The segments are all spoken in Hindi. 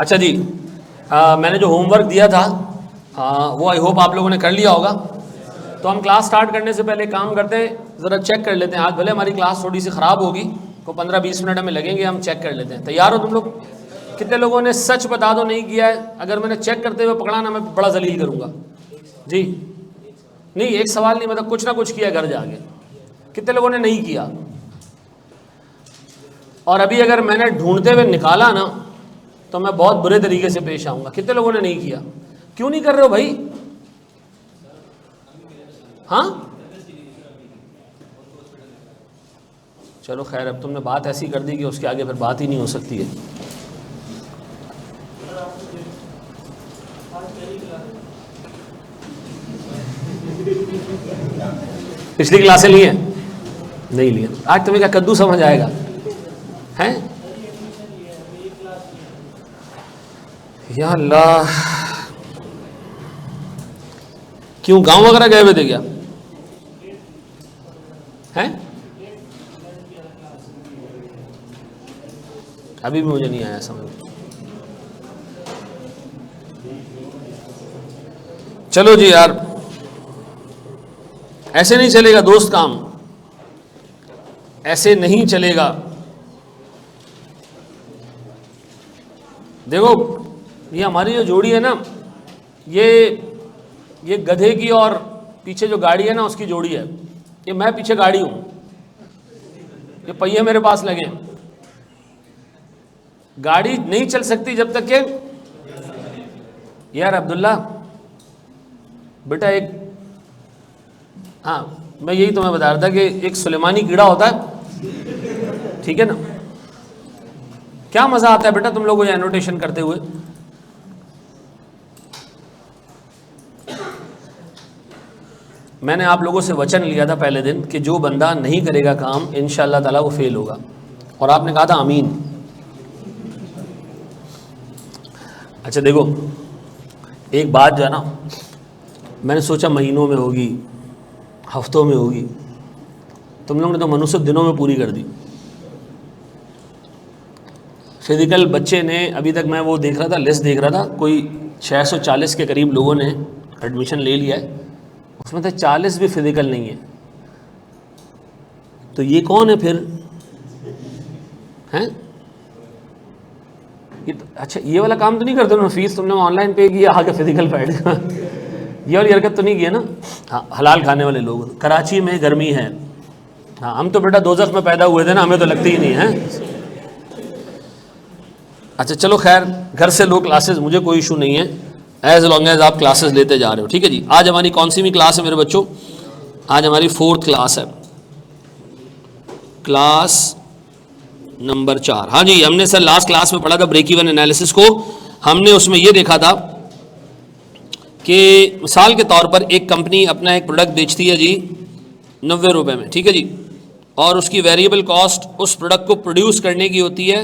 अच्छा जी, मैंने जो होमवर्क दिया था वो आई होप आप लोगों ने कर लिया होगा। तो हम क्लास स्टार्ट करने से पहले काम करते हैं, ज़रा चेक कर लेते हैं। आज भले हमारी क्लास थोड़ी सी ख़राब होगी, को 15-20 मिनट हमें लगेंगे, हम चेक कर लेते हैं। तैयार हो तुम लोग? कितने लोगों ने सच बता दो नहीं किया है? अगर मैंने चेक करते हुए पकड़ा ना, मैं बड़ा जलील करूँगा जी। नहीं, एक सवाल नहीं, मतलब कुछ ना कुछ किया घर जाके। कितने लोगों ने नहीं किया? और अभी अगर मैंने ढूंढते हुए निकाला ना तो मैं बहुत बुरे तरीके से पेश आऊंगा। कितने लोगों ने नहीं किया? क्यों नहीं कर रहे हो भाई? हाँ चलो खैर, अब तुमने बात ऐसी कर दी कि उसके आगे फिर बात ही नहीं हो सकती है। पिछली क्लासें ली हैं? नहीं ली। आज तुम्हें क्या कद्दू समझ आएगा? हैं? या अल्लाह, क्यों गांव वगैरह गए हुए थे क्या? हैं? अभी भी मुझे नहीं आया समझ। चलो जी यार, ऐसे नहीं चलेगा दोस्त, काम ऐसे नहीं चलेगा। देखो, ये हमारी जो जोड़ी है ना, ये गधे की और पीछे जो गाड़ी है ना उसकी जोड़ी है। ये मैं पीछे गाड़ी हूं, ये पहिए मेरे पास लगे हैं। गाड़ी नहीं चल सकती जब तक के यार अब्दुल्ला बेटा, एक हाँ मैं यही तुम्हें बता रहा था कि एक सुलेमानी कीड़ा होता है, ठीक है ना? क्या मजा आता है बेटा तुम लोगों को ये एनोटेशन करते हुए। मैंने आप लोगों से वचन लिया था पहले दिन कि जो बंदा नहीं करेगा काम इंशाअल्लाह ताला वो फेल होगा, और आपने कहा था आमीन। अच्छा देखो, एक बात जो है ना, मैंने सोचा महीनों में होगी, हफ्तों में होगी, तुम लोगों ने तो मनुष्य दिनों में पूरी कर दी। फिजिकल बच्चे ने अभी तक, मैं वो देख रहा था, लिस्ट देख रहा था, कोई 640 के करीब लोगों ने एडमिशन ले लिया है, उसमें से 40 भी फिजिकल नहीं है। तो ये कौन है फिर? हैं? अच्छा ये वाला काम तो नहीं करते ना, फीस तुमने ऑनलाइन पे किया, आगे फिजिकल पे ये वाली हरकत तो नहीं की है ना? हाँ, हलाल खाने वाले लोग। कराची में गर्मी है, हाँ हम तो बेटा दोज़ख में पैदा हुए थे ना, हमें तो लगती ही नहीं है। अच्छा चलो खैर, घर से लो क्लासेस, मुझे कोई इशू नहीं है, एज लॉन्ग एज आप क्लासेस लेते जा रहे हो, ठीक है जी। आज हमारी कौन सी भी क्लास है मेरे बच्चों? आज हमारी 4th क्लास है, क्लास नंबर 4। हाँ जी, हमने सर लास्ट क्लास में पढ़ा था ब्रेक इवन एनालिसिस को। हमने उसमें यह देखा था कि मिसाल के तौर पर एक कंपनी अपना एक प्रोडक्ट बेचती है जी 90 रुपये में, ठीक है जी, और उसकी वेरिएबल कॉस्ट उस प्रोडक्ट को प्रोड्यूस करने की होती है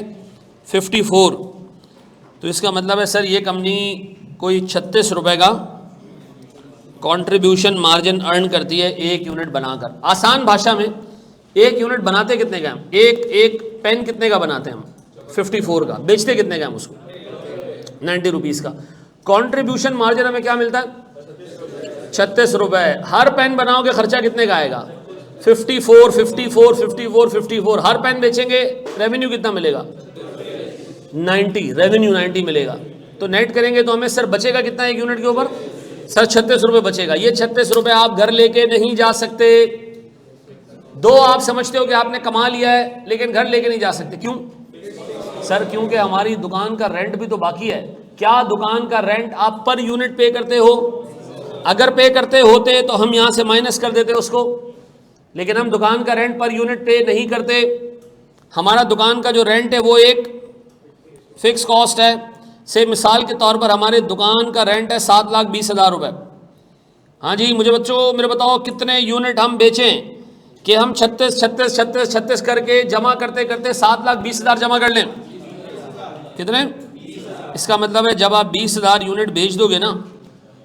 54। तो इसका मतलब है सर ये कंपनी कोई 36 रुपये का कंट्रीब्यूशन मार्जिन अर्न करती है एक यूनिट बनाकर। आसान भाषा में, एक यूनिट बनाते कितने का हम? एक पेन कितने का बनाते हैं हम? 54 का। बेचते कितने का हम उसको? 90 रुपीज़ का। कंट्रीब्यूशन मार्जिन हमें क्या मिलता है? 36 रुपये। हर पेन बनाओगे खर्चा कितने का आएगा? 54, 54, 54, 54। हर पेन बेचेंगे, रेवेन्यू कितना मिलेगा? 90। रेवेन्यू 90 मिलेगा। तो नेट करेंगे तो हमें सर बचेगा कितना एक यूनिट के ऊपर? सर 36 रुपये बचेगा। ये 36 रुपये आप घर लेके नहीं जा सकते। दो आप समझते हो कि आपने कमा लिया है, लेकिन घर लेके नहीं जा सकते। क्यों सर? क्योंकि हमारी दुकान का रेंट भी तो बाकी है। क्या दुकान का रेंट आप पर यूनिट पे करते हो? अगर पे करते होते तो हम यहां से माइनस कर देते उसको, लेकिन हम दुकान का रेंट पर यूनिट पे नहीं करते। हमारा दुकान का जो रेंट है वो एक फिक्स कॉस्ट है। से मिसाल के तौर पर हमारे दुकान का रेंट है 7,20,000 रुपये। हाँ जी मुझे बच्चों मेरे बताओ कितने यूनिट हम बेचें कि हम 36 करके जमा करते करते 7,20,000 जमा कर लें? कितने? इसका मतलब है जब आप 20,000 यूनिट बेच दोगे ना,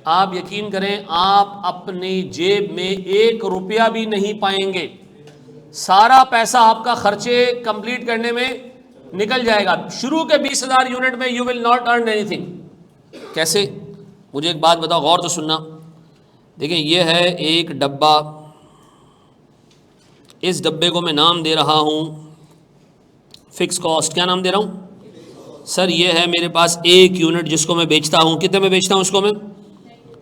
आप यकीन करें आप अपनी जेब में 1 रुपया भी नहीं पाएंगे। सारा पैसा आपका खर्चे कंप्लीट करने में निकल जाएगा। शुरू के 20,000 यूनिट में you will not earn anything. कैसे? मुझे एक बात बताओ, गौर से सुनना। देखिए ये है एक डब्बा, इस डब्बे को मैं नाम दे रहा हूँ फिक्स कॉस्ट। क्या नाम दे रहा हूँ सर? ये है मेरे पास 1 यूनिट जिसको मैं बेचता हूँ। कितने में बेचता हूँ उसको मैं?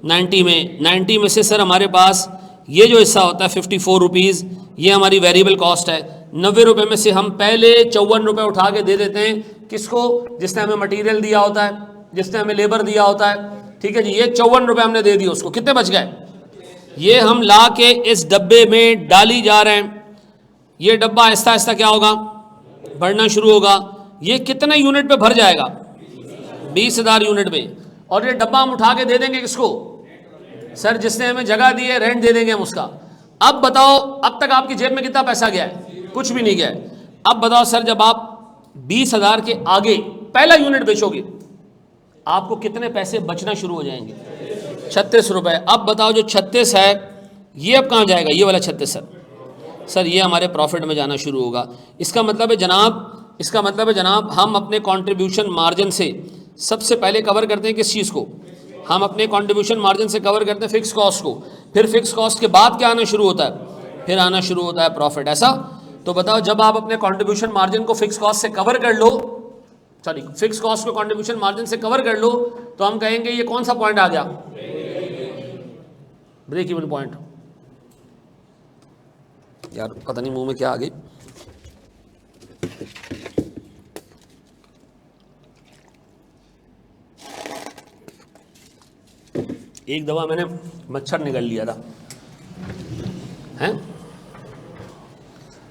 90 में। 90 में से सर हमारे पास ये जो हिस्सा होता है 54 रुपीज़, ये हमारी वेरिएबल कॉस्ट है। 90 रुपये में से हम पहले 54 रुपये उठा के दे देते हैं किसको? जिसने हमें मटेरियल दिया होता है, जिसने हमें लेबर दिया होता है। ठीक है जी, ये 54 रुपये हमने दे दिए उसको। कितने बच गए? ये हम ला के इस डब्बे में डाली जा रहे हैं। ये डब्बा आहिस्ता आहिस्ता क्या होगा? बढ़ना शुरू होगा। ये कितने यूनिट पे भर जाएगा? 20,000 यूनिट में। और ये डब्बा हम उठा के दे देंगे किसको? सर जिसने हमें जगह दी है, रेंट दे देंगे हम उसका। अब बताओ, अब तक आपकी जेब में कितना पैसा गया है? कुछ भी नहीं गया है। अब बताओ सर, जब आप 20,000 के आगे पहला यूनिट बेचोगे, आपको कितने पैसे बचना शुरू हो जाएंगे? 36 रुपये। अब बताओ जो 36 है, ये अब कहाँ जाएगा? ये वाला 36 सर ये हमारे प्रॉफिट में जाना शुरू होगा। इसका मतलब है जनाब, हम अपने कंट्रीब्यूशन मार्जिन से सबसे पहले कवर करते हैं किस चीज़ को? हम अपने कंट्रीब्यूशन मार्जिन से कवर करते हैं फिक्स कॉस्ट को। फिर फिक्स कॉस्ट के बाद क्या आना शुरू होता है? फिर आना शुरू होता है प्रॉफिट। ऐसा? तो बताओ, जब आप अपने कंट्रीब्यूशन मार्जिन को फिक्स कॉस्ट से कवर कर लो, सॉरी फिक्स कॉस्ट को कंट्रीब्यूशन मार्जिन से कवर कर लो, तो हम कहेंगे ये कौन सा पॉइंट आ गया? Break even point. यार पता नहीं मुंह में क्या आ गई। एक दफा मैंने मच्छर निकल लिया था, हैं?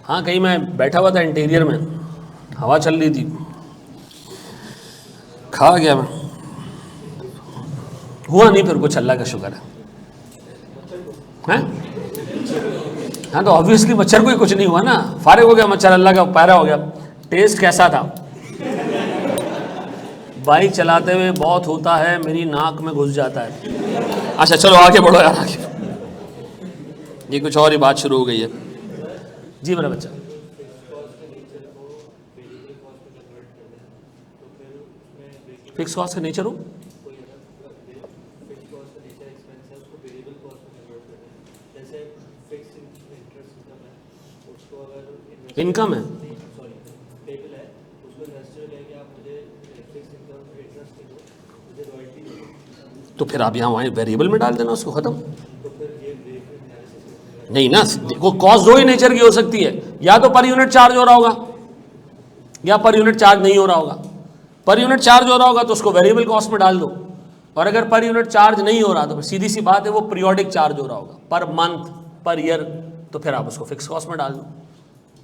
हाँ, कहीं मैं बैठा हुआ था इंटीरियर में, हवा चल रही थी, खा गया मैं। हुआ नहीं फिर कुछ, अल्लाह का शुक्र है। हैं? हाँ तो ऑब्वियसली मच्छर को ही कुछ नहीं हुआ ना, फारिग हो गया मच्छर, अल्लाह का पैरा हो गया। टेस्ट कैसा था? बाइक चलाते हुए बहुत होता है, मेरी नाक में घुस जाता है। अच्छा चलो आगे बढ़ो यार, आगे। ये कुछ और ही बात शुरू हो गई है। जी मेरा बच्चा, फिक्स कॉस्ट का नेचर हो, इनकम है, तो फिर आप यहाँ वहाँ वेरिएबल में डाल देना उसको, खत्म। नहीं ना, देखो कॉस्ट दो ही नेचर की हो सकती है, या तो पर यूनिट चार्ज हो रहा होगा या पर यूनिट चार्ज नहीं हो रहा होगा। पर यूनिट चार्ज हो रहा होगा तो उसको वेरिएबल कॉस्ट में डाल दो, और अगर पर यूनिट चार्ज नहीं हो रहा तो सीधी सी बात है वो पीरियोडिक चार्ज हो रहा होगा, पर मंथ, पर ईयर, तो फिर आप उसको फिक्स कॉस्ट में डाल दो।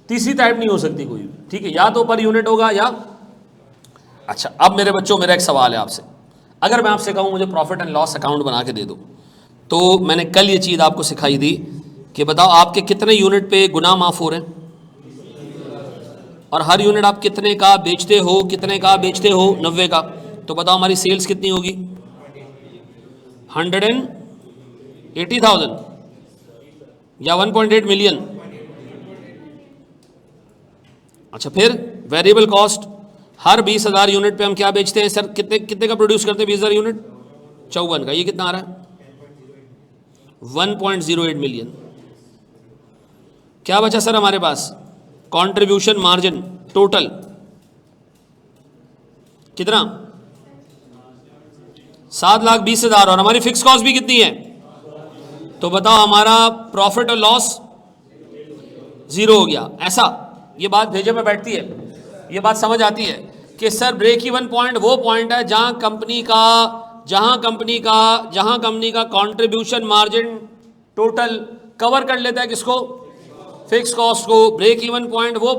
तीसरी टाइप नहीं हो सकती कोई भी, ठीक है? या तो पर यूनिट होगा या। अच्छा अब मेरे बच्चों, मेरा एक सवाल है आपसे। अगर मैं आपसे कहूँ मुझे प्रॉफिट एंड लॉस अकाउंट बना के दे दो, तो मैंने कल ये चीज़ आपको सिखाई थी कि बताओ आपके कितने यूनिट पे गुनाह माफ़ हो रहे हैं, और हर यूनिट आप कितने का बेचते हो, कितने का बेचते हो? 90 का। तो बताओ हमारी सेल्स कितनी होगी? 180,000 या 1.8 मिलियन। अच्छा फिर वेरिएबल कॉस्ट, हर 20,000 यूनिट पे हम क्या बेचते हैं सर? कितने कितने का प्रोड्यूस करते हैं? 20,000 यूनिट, 54 का। ये कितना आ रहा है? 1.08 मिलियन। क्या बचा सर हमारे पास? कंट्रीब्यूशन मार्जिन टोटल कितना? 7,20,000। और हमारी फिक्स कॉस्ट भी कितनी है? तो बताओ हमारा प्रॉफिट और लॉस 0 हो गया। ऐसा ये बात भेजे में बैठती है, ये बात समझ आती है कि सर ब्रेक इवन पॉइंट वो पॉइंट है जहां कंपनी का कंट्रीब्यूशन मार्जिन टोटल कवर कर लेता है किसको? फिक्स कॉस्ट को। ब्रेक इवन पॉइंट वो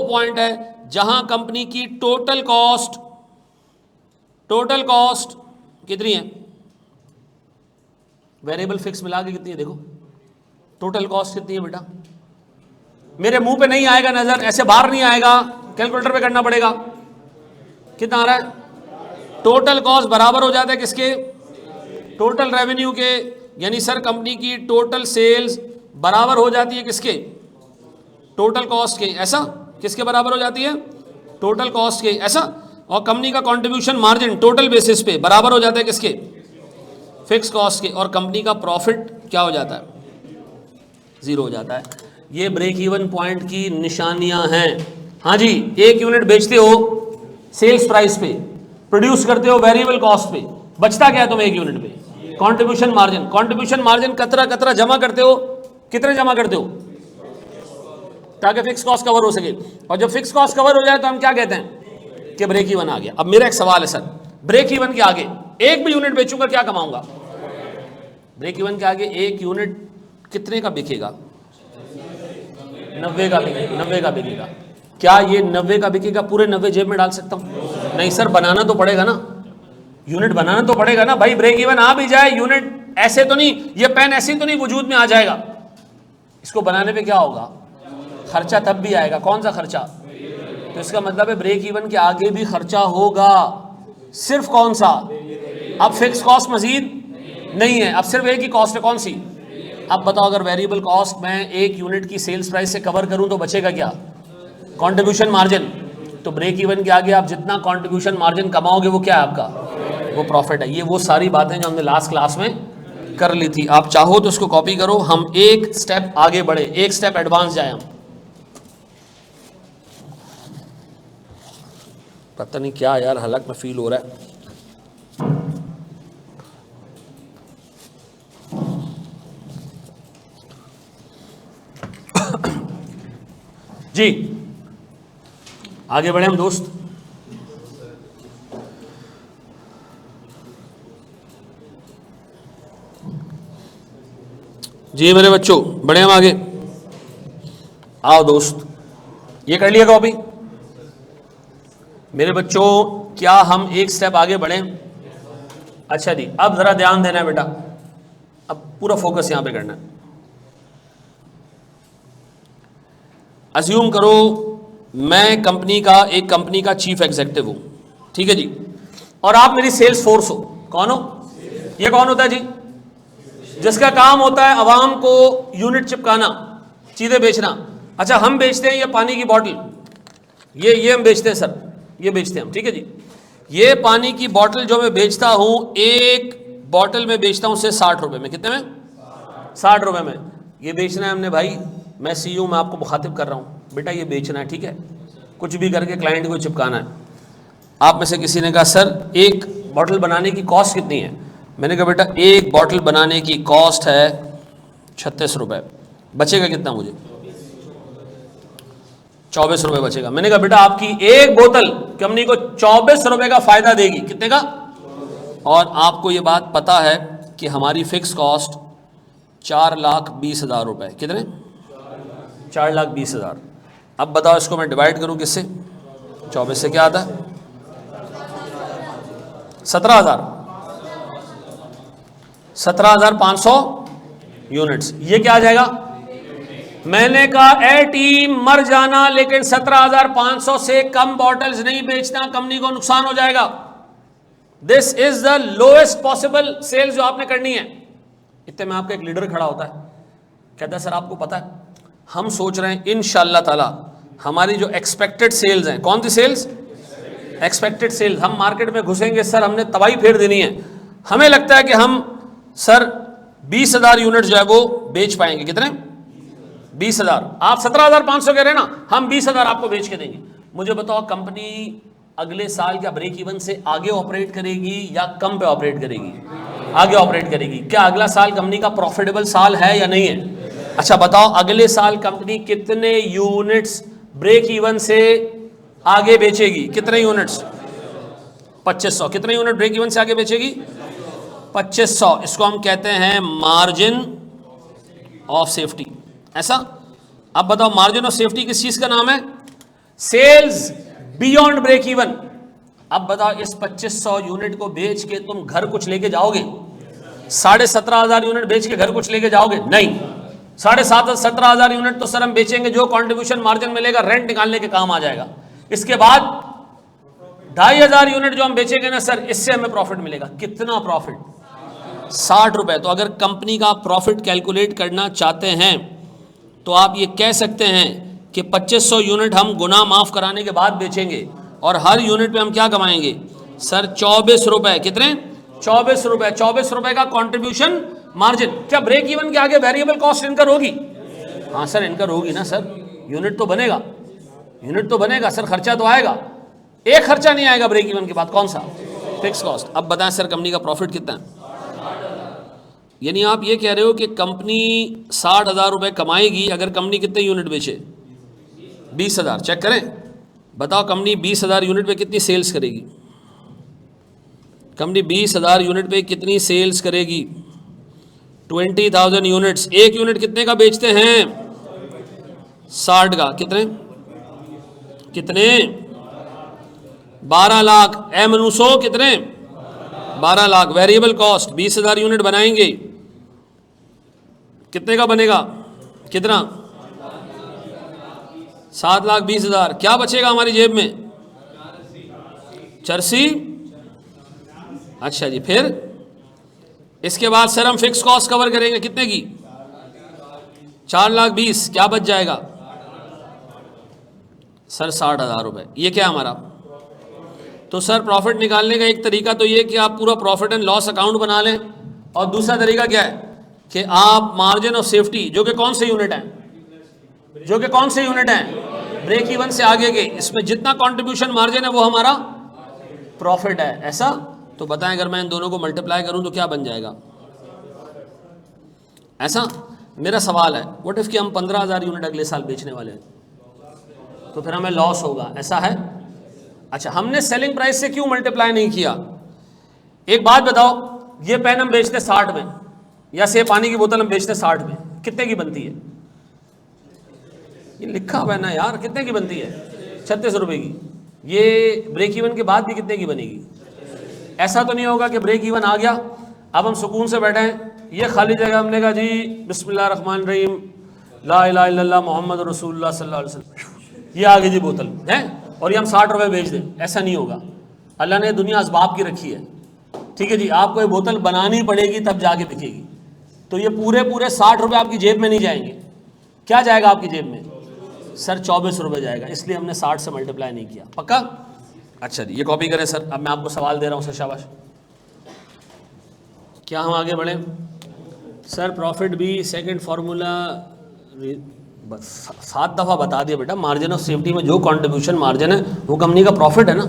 पॉइंट है जहां कंपनी की टोटल कॉस्ट कितनी है? वेरिएबल फिक्स मिला के कितनी है? देखो टोटल कॉस्ट कितनी है बेटा? मेरे मुंह पे नहीं आएगा नजर, ऐसे बाहर नहीं आएगा, कैलकुलेटर पे करना पड़ेगा। कितना आ रहा है? टोटल कॉस्ट बराबर हो जाता है किसके? टोटल रेवेन्यू के। यानी सर कंपनी की टोटल सेल्स बराबर हो जाती है किसके? टोटल कॉस्ट के। ऐसा किसके बराबर हो जाती है? टोटल कॉस्ट के, ऐसा, और कंपनी का कंट्रीब्यूशन मार्जिन टोटल बेसिस पे बराबर हो जाता है किसके, फिक्स कॉस्ट के, और कंपनी का प्रॉफिट क्या हो जाता है, जीरो हो जाता है। ये ब्रेक इवन पॉइंट की निशानियां हैं। हाँ जी, एक यूनिट बेचते हो सेल्स प्राइस पे, प्रोड्यूस करते हो वेरिएबल कॉस्ट पे, बचता क्या है तुम्हें एक यूनिट पे, कंट्रीब्यूशन मार्जिन। कंट्रीब्यूशन मार्जिन कतरा कतरा जमा करते हो, कितने जमा करते हो, ताकि फिक्स कॉस्ट कवर हो सके, और जब फिक्स कॉस्ट कवर हो जाए तो हम क्या कहते हैं कि ब्रेक इवन आ गया। अब मेरा एक सवाल है सर, ब्रेक इवन के आगे एक भी यूनिट बेचूंगा क्या कमाऊंगा, ब्रेक इवन के आगे एक यूनिट कितने का बिकेगा, 90 का बिकेगा, 90 का बिकेगा। क्या ये 90 का बिकेगा, पूरे 90 जेब में डाल सकता हूं, नहीं सर, बनाना तो पड़ेगा ना, यूनिट बनाना तो पड़ेगा ना भाई। ब्रेक इवन आ भी जाए, यूनिट ऐसे तो नहीं, ये पेन ऐसे तो नहीं वजूद में आ जाएगा, इसको बनाने पे क्या होगा, खर्चा तब भी आएगा। कौन सा खर्चा, तो इसका मतलब है ब्रेक इवन के आगे भी खर्चा होगा, सिर्फ कौन सा, अब फिक्स कॉस्ट मजीद नहीं है, अब सिर्फ एक ही कॉस्ट है, कौन सी। अब बताओ, अगर वेरिएबल कॉस्ट मैं एक यूनिट की सेल्स प्राइस से कवर करूं तो बचेगा क्या, कंट्रीब्यूशन मार्जिन। तो ब्रेक इवन के आगे आप जितना कंट्रीब्यूशन मार्जिन कमाओगे वो क्या है आपका, वो प्रॉफिट है। ये वो सारी बातें जो हमने लास्ट क्लास में कर ली थी, आप चाहो तो इसको कॉपी करो, हम एक स्टेप आगे बढ़े, एक स्टेप एडवांस जाए हम। पता नहीं क्या यार हलक में फील हो रहा है। जी आगे बढ़े हम दोस्त। जी मेरे बच्चों, बढ़े हम आगे, आओ दोस्त, ये कर लिया कॉपी मेरे बच्चों। क्या हम एक स्टेप आगे बढ़ें, अच्छा जी, अब जरा ध्यान देना है बेटा, अब पूरा फोकस यहां पे करना है। अज्यूम करो मैं कंपनी का, एक कंपनी का चीफ एग्जीक्यूटिव हूं, ठीक है जी, और आप मेरी सेल्स फोर्स हो। कौन हो, ये कौन होता है जी, जिसका काम होता है आवाम को यूनिट चिपकाना, चीजें बेचना। अच्छा, हम बेचते हैं ये पानी की बोतल, ये हम बेचते हैं सर, ये बेचते हैं हम, ठीक है जी। ये पानी की बोतल जो मैं बेचता हूं, एक बोतल में बेचता हूं से 60 रुपए में, कितने में, 60 रुपए में। ये बेचना है हमने भाई, मैं सीईओ, मैं आपको मुखातिब कर रहा हूं, बेटा ये बेचना है, ठीक है, कुछ भी करके क्लाइंट को चिपकाना है। आप में से किसी ने कहा सर एक बोतल बनाने की कॉस्ट कितनी है, मैंने कहा बेटा एक बोतल बनाने की कॉस्ट है 36 रुपए, बचेगा कितना मुझे, 24 रुपए बचेगा। मैंने कहा बेटा आपकी एक बोतल कंपनी को 24 रुपए का फायदा देगी, कितने का, और आपको ये बात पता है कि हमारी फिक्स कॉस्ट 4,20,000 रुपए, कितने, 4,20,000। अब बताओ इसको मैं डिवाइड करूं किससे, 24 से क्या आता है, 17,000, 17,500 यूनिट्स। ये क्या आ जाएगा, मैंने कहा ए टीम मर जाना, लेकिन 17,500 से कम बॉटल्स नहीं बेचना, कंपनी को नुकसान हो जाएगा। This is the lowest possible sales जो आपने करनी है। इतने में आपका एक लीडर खड़ा होता है, कहता है सर आपको पता है हम सोच रहे हैं इंशाअल्लाह ताला हमारी जो एक्सपेक्टेड सेल्स हैं, कौन सी सेल्स, एक्सपेक्टेड सेल्स, हम मार्केट में घुसेंगे सर, हमने तबाही फेर देनी है, हमें लगता है कि हम सर 20,000 यूनिट जो है वो बेच पाएंगे, कितने, 20,000। आप 17,500 कह रहे हैं ना, हम 20,000 आपको बेच के देंगे। मुझे बताओ कंपनी अगले साल क्या ब्रेक इवन से आगे ऑपरेट करेगी या कम पे ऑपरेट करेगी, आगे ऑपरेट करेगी। क्या अगला साल कंपनी का प्रॉफिटेबल साल है या नहीं है, अच्छा बताओ अगले साल कंपनी कितने यूनिट्स ब्रेक इवन से आगे बेचेगी, कितने यूनिट्स, 2500, कितने यूनिट ब्रेक इवन से आगे बेचेगी, 2500। इसको हम कहते हैं मार्जिन ऑफ सेफ्टी, ऐसा। अब बताओ मार्जिन ऑफ सेफ्टी किस चीज का नाम है, सेल्स बियॉन्ड ब्रेक इवन। अब बताओ इस 2500 यूनिट को बेच के तुम घर कुछ लेके जाओगे, 17,500 यूनिट बेच के घर कुछ लेके जाओगे, नहीं, 17,500 यूनिट तो सर हम बेचेंगे, जो कंट्रीब्यूशन मार्जिन मिलेगा रेंट निकालने के काम आ जाएगा। इसके बाद 2,500 यूनिट जो हम बेचेंगे ना सर, इससे हमें प्रॉफिट मिलेगा, कितना प्रॉफिट, 60 रुपए। तो अगर कंपनी का प्रॉफिट कैलकुलेट करना चाहते हैं तो आप ये कह सकते हैं कि 2500 यूनिट हम गुना माफ़ कराने के बाद बेचेंगे और हर यूनिट पे हम क्या कमाएंगे सर 24 रुपए। कितने 24 रुपए। 24 रुपए का कंट्रीब्यूशन मार्जिन। क्या ब्रेक इवन के आगे वेरिएबल कॉस्ट इनकर होगी? हाँ सर इनकर होगी ना सर, यूनिट तो बनेगा, यूनिट तो बनेगा सर, खर्चा तो आएगा। एक खर्चा नहीं आएगा ब्रेक इवन के बाद, कौन सा? Fix cost. अब बताएं सर कंपनी का प्रॉफिट कितना है? यानी आप ये कह रहे हो कि कंपनी 60,000 रुपये कमाएगी अगर कंपनी कितने यूनिट बेचे? 20,000। चेक करें, बताओ कंपनी 20,000 यूनिट पे कितनी सेल्स करेगी? कंपनी 20,000 यूनिट पे कितनी सेल्स करेगी? 20,000 यूनिट्स। एक यूनिट कितने का बेचते हैं? 60 का। कितने कितने 12 लाख। एम 900 कितने 12 लाख। वेरिएबल कॉस्ट 20,000 यूनिट बनाएंगे, कितने का बनेगा? कितना? 7,20,000। क्या बचेगा हमारी जेब में? 84। अच्छा जी, फिर इसके बाद सर हम फिक्स कॉस्ट कवर करेंगे कितने की? 4,20,000। क्या बच जाएगा सर? 60,000 रुपये। ये क्या हमारा? तो सर प्रॉफिट निकालने का एक तरीका तो ये कि आप पूरा प्रॉफिट एंड लॉस अकाउंट बना लें, और दूसरा तरीका क्या है कि आप मार्जिन ऑफ सेफ्टी, जो कि कौन से यूनिट हैं, जो कि कौन से यूनिट हैं ब्रेक इवन से आगे के, इसमें जितना कंट्रीब्यूशन मार्जिन है वो हमारा प्रॉफिट है। ऐसा तो बताएं अगर मैं इन दोनों को मल्टीप्लाई करूं तो क्या बन जाएगा? ऐसा मेरा सवाल है, व्हाट इफ कि हम 15,000 यूनिट अगले साल बेचने वाले हैं, तो फिर हमें लॉस होगा, ऐसा है? अच्छा, हमने सेलिंग प्राइस से क्यों मल्टीप्लाई नहीं किया? एक बात बताओ, ये पेन हम बेचते 60 में, या से पानी की बोतल हम बेचते 60 में, कितने की बनती है? ये लिखा हुआ है ना यार, कितने की बनती है? 36 रुपए की। ये ब्रेक इवन के बाद भी कितने की बनेगी? ऐसा तो नहीं होगा कि ब्रेक इवन आ गया, अब हम सुकून से बैठे हैं, ये खाली जगह हमने कहा जी बिस्मिल्लाहिर्रहमानिर्रहीम ला इलाहा इल्लल्लाह मोहम्मद रसूलुल्लाह सल्लल्लाहु अलैहि वसल्लम, ये आ गई जी बोतल है, और ये हम 60 रुपये बेच दें, ऐसा नहीं होगा। अल्लाह ने दुनिया असबाब की रखी है, ठीक है जी। आपको ये बोतल बनानी पड़ेगी तब जाके बिकेगी, तो ये पूरे 60 रुपये आपकी जेब में नहीं जाएंगे। क्या जाएगा आपकी जेब में सर? 24 रुपये जाएगा, इसलिए हमने 60 से मल्टीप्लाई नहीं किया। पक्का? अच्छा जी, ये कॉपी करें सर। अब मैं आपको सवाल दे रहा हूँ सर, शाबाश। क्या हम आगे बढ़ें सर? प्रॉफिट भी सेकंड फार्मूला 7 दफ़ा बता दिया बेटा। मार्जिन ऑफ सेफ्टी में जो कंट्रीब्यूशन मार्जिन है वो कंपनी का प्रॉफिट है ना।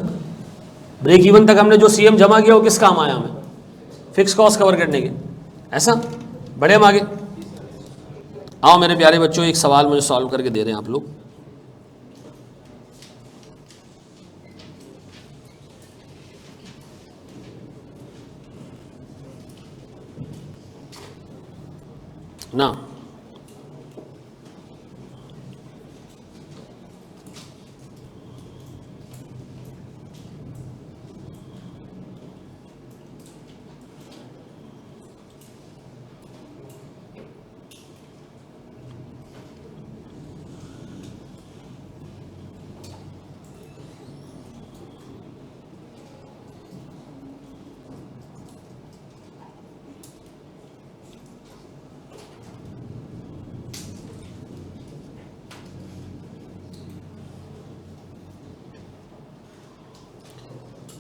ब्रेक इवन तक हमने जो सीएम जमा किया वो किस काम आया? हमें फिक्स कॉस्ट कवर करने के। ऐसा बढ़े हम आगे। आओ मेरे प्यारे बच्चों, एक सवाल मुझे सॉल्व करके दे रहे हैं आप लोग। ना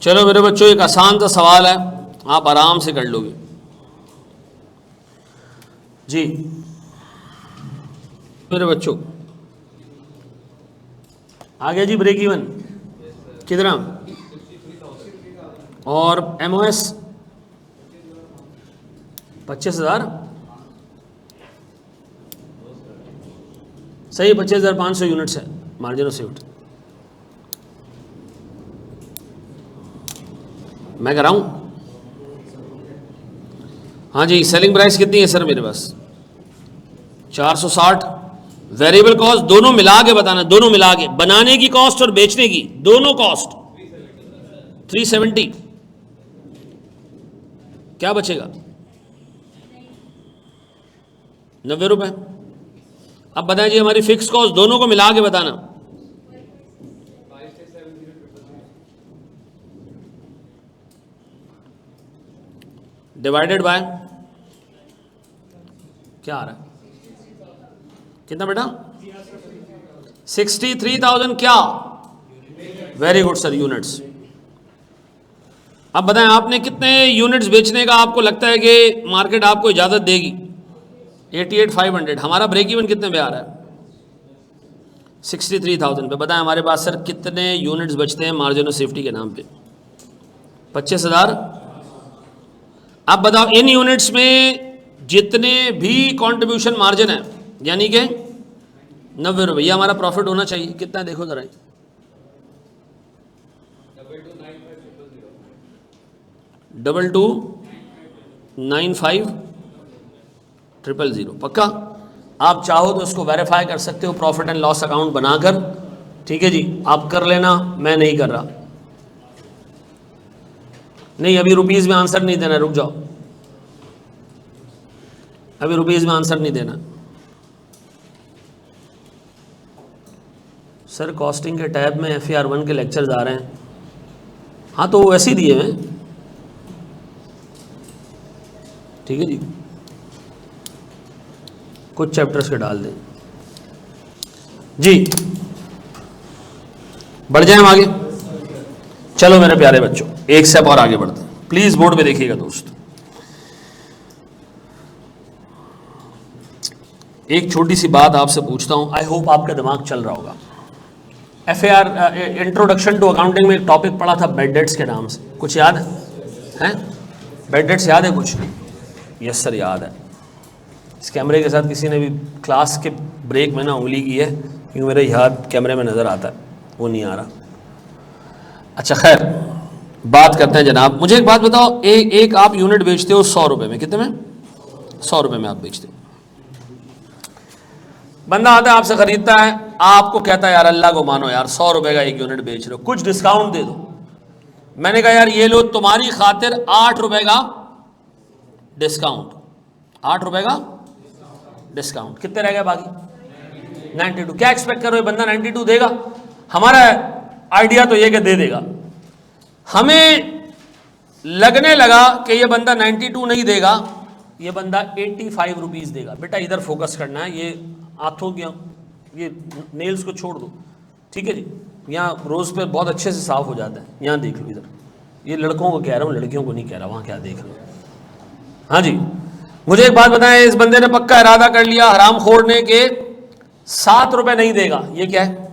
चलो मेरे बच्चों, एक आसान सा सवाल है, आप आराम से कर लोगे जी। मेरे बच्चों आ गया जी ब्रेक इवन कितना, और एमओएस 25,000 सही, 25,500 यूनिट्स है मार्जिन ऑफ सेफ्टी। मैं कर रहा हूँ। हाँ जी, सेलिंग प्राइस कितनी है सर मेरे पास? 460। वेरिएबल कॉस्ट दोनों मिला के बताना, दोनों मिला के, बनाने की कॉस्ट और बेचने की दोनों कॉस्ट 370। क्या बचेगा? 90 रुपए। अब बताएं जी हमारी फिक्स कॉस्ट दोनों को मिला के बताना। डिवाइडेड बाय क्या आ रहा है? कितना बेटा? 63,000 क्या? Very good sir, units. अब बताएं आपने कितने यूनिट्स बेचने का आपको लगता है कि मार्केट आपको इजाज़त देगी? 88,500। हमारा ब्रेक इवन कितने पे आ रहा है? 63,000 पे। बताएं हमारे पास सर कितने यूनिट्स बचते हैं मार्जिन ऑफ सेफ्टी के नाम पे? 25,000। अब बताओ इन यूनिट्स में जितने भी कंट्रीब्यूशन मार्जिन है, यानी कि 90 रुपये, ये हमारा प्रॉफिट होना चाहिए। कितना है देखो जरा, 2295,000। पक्का? आप चाहो तो इसको वेरीफाई कर सकते हो प्रॉफिट एंड लॉस अकाउंट बनाकर। ठीक है जी, आप कर लेना, मैं नहीं कर रहा। नहीं, अभी रुपीस में आंसर नहीं देना, रुक जाओ, अभी रुपीस में आंसर नहीं देना। सर कॉस्टिंग के टैब में FAR1 के लेक्चर्स आ रहे हैं। हाँ तो वो वैसे ही दिए हैं। ठीक है जी, कुछ चैप्टर्स के डाल दें जी। बढ़ जाए हम आगे। चलो मेरे प्यारे बच्चों, एक स्टेप और आगे बढ़ते हैं। प्लीज बोर्ड पे देखिएगा दोस्त। एक छोटी सी बात आपसे पूछता हूं, आई होप आपका दिमाग चल रहा होगा। FAR इंट्रोडक्शन टू अकाउंटिंग में एक टॉपिक पढ़ा था बेड डेट्स के नाम से, कुछ याद है? बेड डेट्स याद है कुछ? यस सर याद है। इस कैमरे के साथ किसी ने भी क्लास के ब्रेक में ना उंगली की है, क्योंकि मेरा याद कैमरे में नज़र आता है, वो नहीं आ रहा। अच्छा खैर, बात करते हैं जनाब। मुझे एक बात बताओ, एक आप यूनिट बेचते हो 100 रुपये में, कितने में? 100 रुपये में आप बेचते हो। बंदा आता है आपसे खरीदता है, आपको कहता है यार अल्लाह को मानो यार 100 रुपये का एक यूनिट बेच रहे हो, कुछ डिस्काउंट दे दो। मैंने कहा यार ये लो तुम्हारी खातिर 8 रुपये का डिस्काउंट, 8 रुपये का डिस्काउंट। कितने रह गए बाकी? 92। क्या एक्सपेक्ट करो ये बंदा 92 देगा? हमारा आइडिया तो ये कि दे देगा। हमें लगने लगा कि ये बंदा 92 नहीं देगा, ये बंदा 85 रुपीस देगा। बेटा इधर फोकस करना है, ये हाथों की ये नेल्स को छोड़ दो, ठीक है जी। यहाँ रोज़ पे बहुत अच्छे से साफ हो जाता है। यहाँ देख लो इधर, ये लड़कों को कह रहा हूँ, लड़कियों को नहीं कह रहा। वहाँ क्या देख लो। हाँ जी, मुझे एक बात बताएं, इस बंदे ने पक्का इरादा कर लिया हराम खोरने के 7 रुपये नहीं देगा। ये क्या है?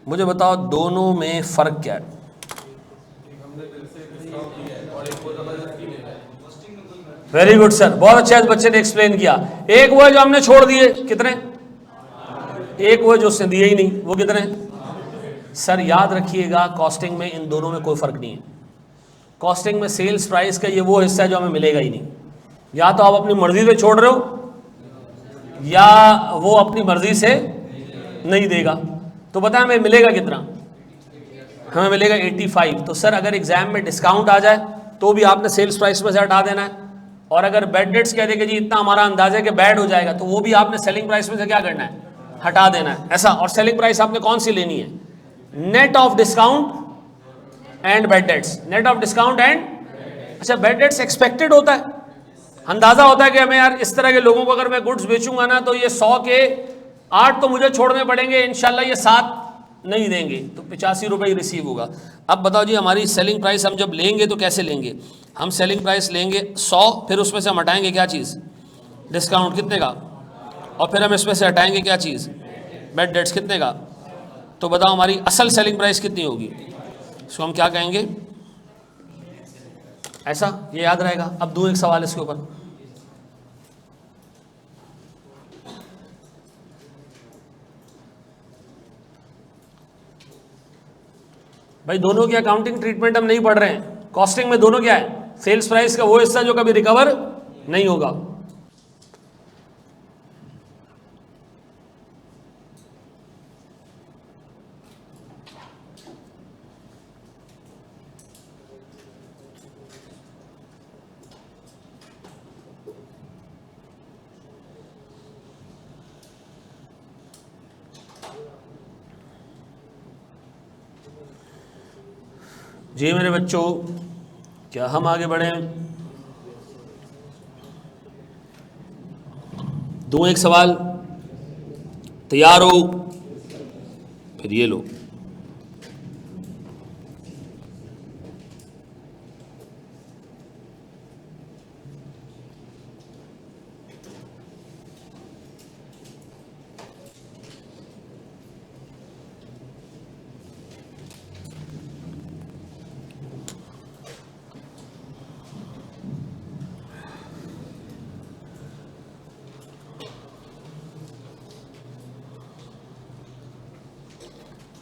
मुझे बताओ दोनों में फर्क क्या है? वेरी गुड सर, बहुत अच्छा इस बच्चे ने एक्सप्लेन किया। एक वो है जो हमने छोड़ दिए, कितने? एक वो है जो उसने दिए ही नहीं, वो कितने? सर याद रखिएगा, कॉस्टिंग में इन दोनों में कोई फर्क नहीं है। कॉस्टिंग में सेल्स प्राइस का ये वो हिस्सा है जो हमें मिलेगा ही नहीं। या तो आप अपनी मर्जी से छोड़ रहे हो, या वो अपनी मर्जी से नहीं देगा। तो बताएं हमें मिलेगा कितना? हमें मिलेगा 85। तो सर अगर एग्जाम में डिस्काउंट आ जाए तो भी आपने सेल्स प्राइस में से हटा देना है, और अगर बैड डेट्स कह देगा जी इतना हमारा अंदाजा है कि बैड हो जाएगा, तो वो भी आपने सेलिंग प्राइस में से क्या करना है? हटा देना है। ऐसा। और सेलिंग प्राइस आपने कौन सी लेनी है? Net of discount and bad debts. Net of discount and, अच्छा बैड डेट्स एक्सपेक्टेड होता है, अंदाजा होता है कि हमें यार इस तरह के लोगों को अगर मैं गुड्स बेचूंगा ना तो ये 100 के 8 तो मुझे छोड़ने पड़ेंगे, इंशाल्लाह ये 7 नहीं देंगे, तो 85 रुपये ही रिसीव होगा। अब बताओ जी हमारी सेलिंग प्राइस हम जब लेंगे तो कैसे लेंगे? हम सेलिंग प्राइस लेंगे 100, फिर उसमें से हम हटाएंगे क्या चीज़? डिस्काउंट कितने का, और फिर हम इसमें से हटाएंगे क्या चीज़? बैड डेट्स कितने का। तो बताओ हमारी असल सेलिंग प्राइस कितनी होगी? इसको हम क्या कहेंगे? ऐसा, ये याद रहेगा। अब दूँ एक सवाल इसके ऊपर। भाई दोनों की अकाउंटिंग ट्रीटमेंट हम नहीं पढ़ रहे हैं। कॉस्टिंग में दोनों क्या है? सेल्स प्राइस का वो हिस्सा जो कभी रिकवर नहीं होगा। जी मेरे बच्चों, क्या हम आगे बढ़ें? दूँ एक सवाल, तैयार हो? फिर ये लो।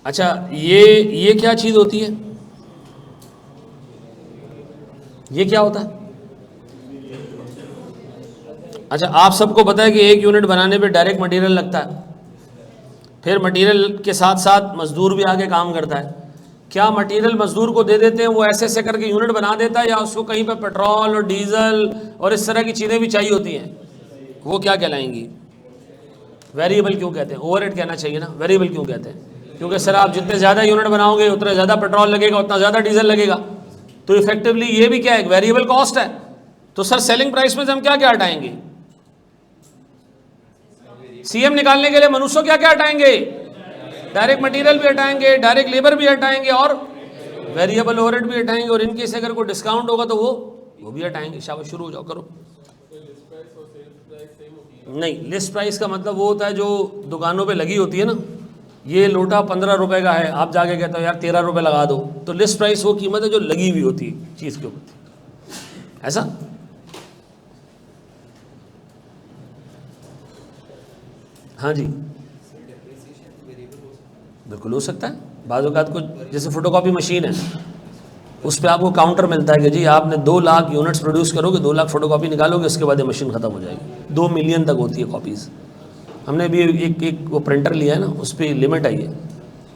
अच्छा, ये क्या चीज़ होती है? ये क्या होता है? अच्छा, आप सबको पता है कि 1 यूनिट बनाने पे डायरेक्ट मटेरियल लगता है, फिर मटेरियल के साथ साथ मजदूर भी आके काम करता है। क्या मटेरियल मजदूर को दे देते हैं, वो ऐसे ऐसे करके यूनिट बना देता है, या उसको कहीं पे पेट्रोल और डीजल और इस तरह की चीज़ें भी चाहिए होती हैं? वो क्या कहलाएंगी? वेरिएबल क्यों कहते हैं? ओवरहेड कहना चाहिए ना, वेरिएबल क्यों कहते हैं? क्योंकि सर आप जितने ज़्यादा यूनिट बनाओगे उतना ज़्यादा पेट्रोल लगेगा, उतना ज़्यादा डीजल लगेगा, तो इफेक्टिवली ये भी क्या है? वेरिएबल कॉस्ट है। तो सर सेलिंग प्राइस में से हम क्या क्या हटाएंगे? सीएम निकालने के लिए मनुष्य क्या क्या हटाएंगे? डायरेक्ट मटेरियल भी हटाएंगे, डायरेक्ट लेबर भी हटाएंगे और वेरिएबल ओवरहेड भी हटाएंगे, और इनके से अगर कोई डिस्काउंट होगा तो वो भी हटाएंगे। शाबाश, शुरू हो जाओ, करो। नहीं, लिस्ट प्राइस का मतलब वो होता है जो दुकानों पे लगी होती है ना, ये लोटा 15 रुपए का है, आप जाके कहते हो यार 13 रुपए लगा दो, तो लिस्ट प्राइस वो कीमत है जो लगी हुई होती है चीज़ के ऊपर, ऐसा। हाँ जी, बिल्कुल हो सकता है। बाज़ औक़ात को, जैसे फोटोकॉपी मशीन है, उस पर आपको काउंटर मिलता है कि जी आपने 2 लाख यूनिट्स प्रोड्यूस करोगे, 2 लाख फोटोकॉपी निकालोगे, उसके बाद ये मशीन ख़त्म हो जाएगी। 2 मिलियन तक होती है कॉपीज़। हमने भी एक वो प्रिंटर लिया है ना, उस पर लिमिट आई है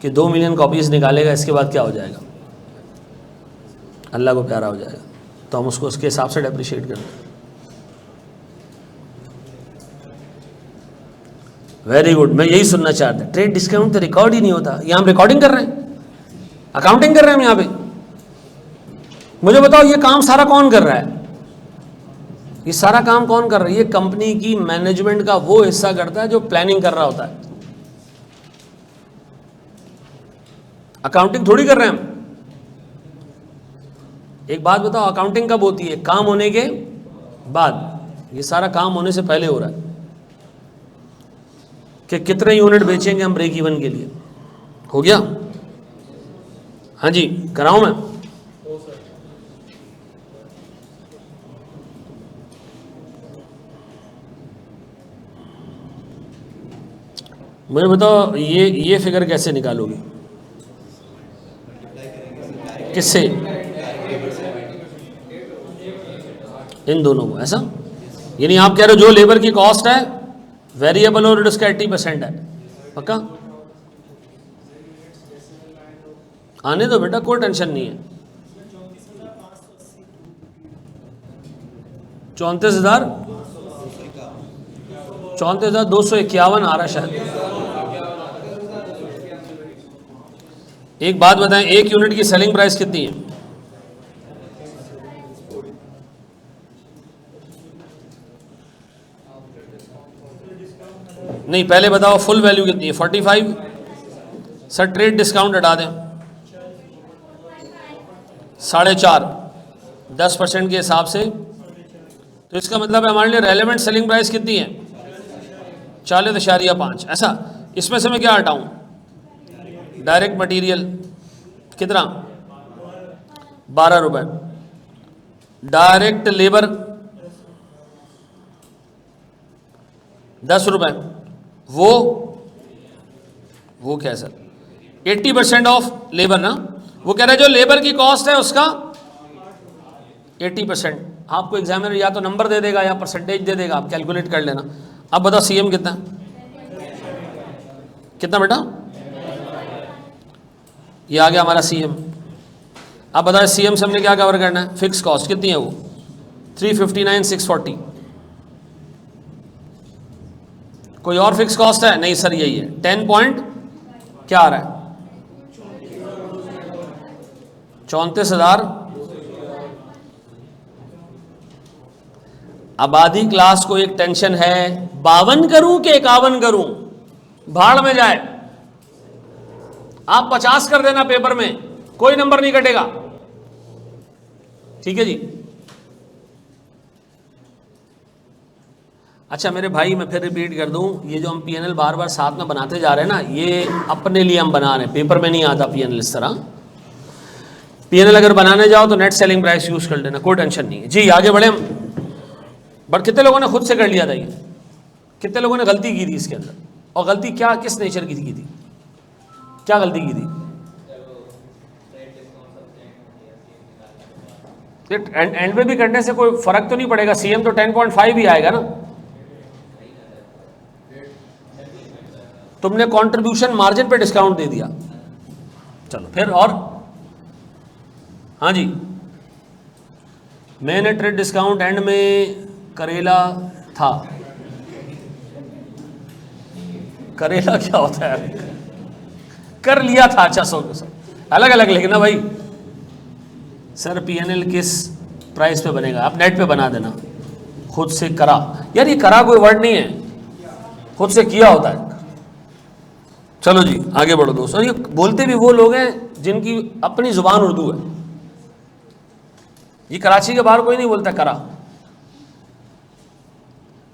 कि 2 मिलियन कॉपीज़ निकालेगा, इसके बाद क्या हो जाएगा? अल्लाह को प्यारा हो जाएगा। तो हम उसको उसके हिसाब से डेप्रिशिएट करते हैं। वेरी गुड, मैं यही सुनना चाहता। ट्रेड डिस्काउंट तो रिकॉर्ड ही नहीं होता। ये हम रिकॉर्डिंग कर रहे हैं, अकाउंटिंग कर रहे हैं हम यहाँ पे। मुझे बताओ ये काम सारा कौन कर रहा है? ये सारा काम कौन कर रहा है? ये कंपनी की मैनेजमेंट का वो हिस्सा करता है जो प्लानिंग कर रहा होता है। अकाउंटिंग थोड़ी कर रहे हैं हम। एक बात बताओ, अकाउंटिंग कब होती है? काम होने के बाद। ये सारा काम होने से पहले हो रहा है कि कितने यूनिट बेचेंगे हम ब्रेक इवन के लिए। हो गया? हाँ जी, कराऊं मैं? मुझे बताओ ये फिगर कैसे निकालोगे? किससे? इन दोनों को, ऐसा? यानी आप कह रहे हो जो लेबर की कॉस्ट है वेरिएबल और उसका 80% है, पक्का? आने दो बेटा, कोई टेंशन नहीं है। 34,251 आ रहा है शायद। एक बात बताएं, 1 यूनिट की सेलिंग प्राइस कितनी है? नहीं, पहले बताओ फुल वैल्यू कितनी है? 45। सर ट्रेड डिस्काउंट हटा दें, 4.5, 10% के हिसाब से, तो इसका मतलब है हमारे लिए रेलेवेंट सेलिंग प्राइस कितनी है? 40.5, ऐसा। इसमें से मैं क्या हटाऊं? डायरेक्ट मटेरियल कितना? 12 रुपए। डायरेक्ट लेबर 10 रुपए। वो क्या है सर? 80% ऑफ लेबर ना। वो कह रहे हैं जो लेबर की कॉस्ट है उसका 80%। आपको एग्जामिनर या तो नंबर दे देगा या परसेंटेज दे देगा, आप कैलकुलेट कर लेना। अब बताओ सीएम कितना? कितना बेटा? ये आ गया हमारा सीएम। अब बताओ सीएम से हमने क्या कवर करना है? फिक्स कॉस्ट कितनी है? वो 359,640। कोई और फिक्स कॉस्ट है? नहीं सर, यही है। 10 पॉइंट क्या आ रहा है? 34,000। आबादी क्लास को एक टेंशन है, 52 करूं कि 51 करूं? भाड़ में जाए। आप 50 कर देना पेपर में, कोई नंबर नहीं कटेगा। ठीक है जी। अच्छा मेरे भाई, मैं फिर रिपीट कर दूं, ये जो हम पीएनएल बार बार साथ में बनाते जा रहे हैं ना, ये अपने लिए हम बना रहे हैं, पेपर में नहीं आता पीएनएल इस तरह। पीएनएल अगर बनाने जाओ तो नेट सेलिंग प्राइस यूज कर लेना, कोई टेंशन नहीं है जी। आगे बढ़े हम। बट कितने लोगों ने खुद से कर लिया था ये? कितने लोगों ने गलती की थी इसके अंदर? और गलती क्या, किस नेचर की थी? क्या गलती की थी? एंड में भी करने से कोई फर्क तो नहीं पड़ेगा, सीएम तो 10.5 ही आएगा ना। तुमने कंट्रीब्यूशन मार्जिन पे डिस्काउंट दे दिया। चलो फिर, और हाँ जी, मैंने ट्रेड डिस्काउंट एंड में करेला था। करेला क्या होता है? कर लिया था। अच्छा सो अलग अलग लिखना भाई। सर पीएनएल किस प्राइस पे बनेगा? आप नेट पे बना देना। खुद से करा, यार ये करा कोई वर्ड नहीं है, खुद से किया होता है। चलो जी आगे बढ़ो दोस्तों। ये बोलते भी वो लोग हैं जिनकी अपनी जुबान उर्दू है। ये कराची के बाहर कोई नहीं बोलता करा।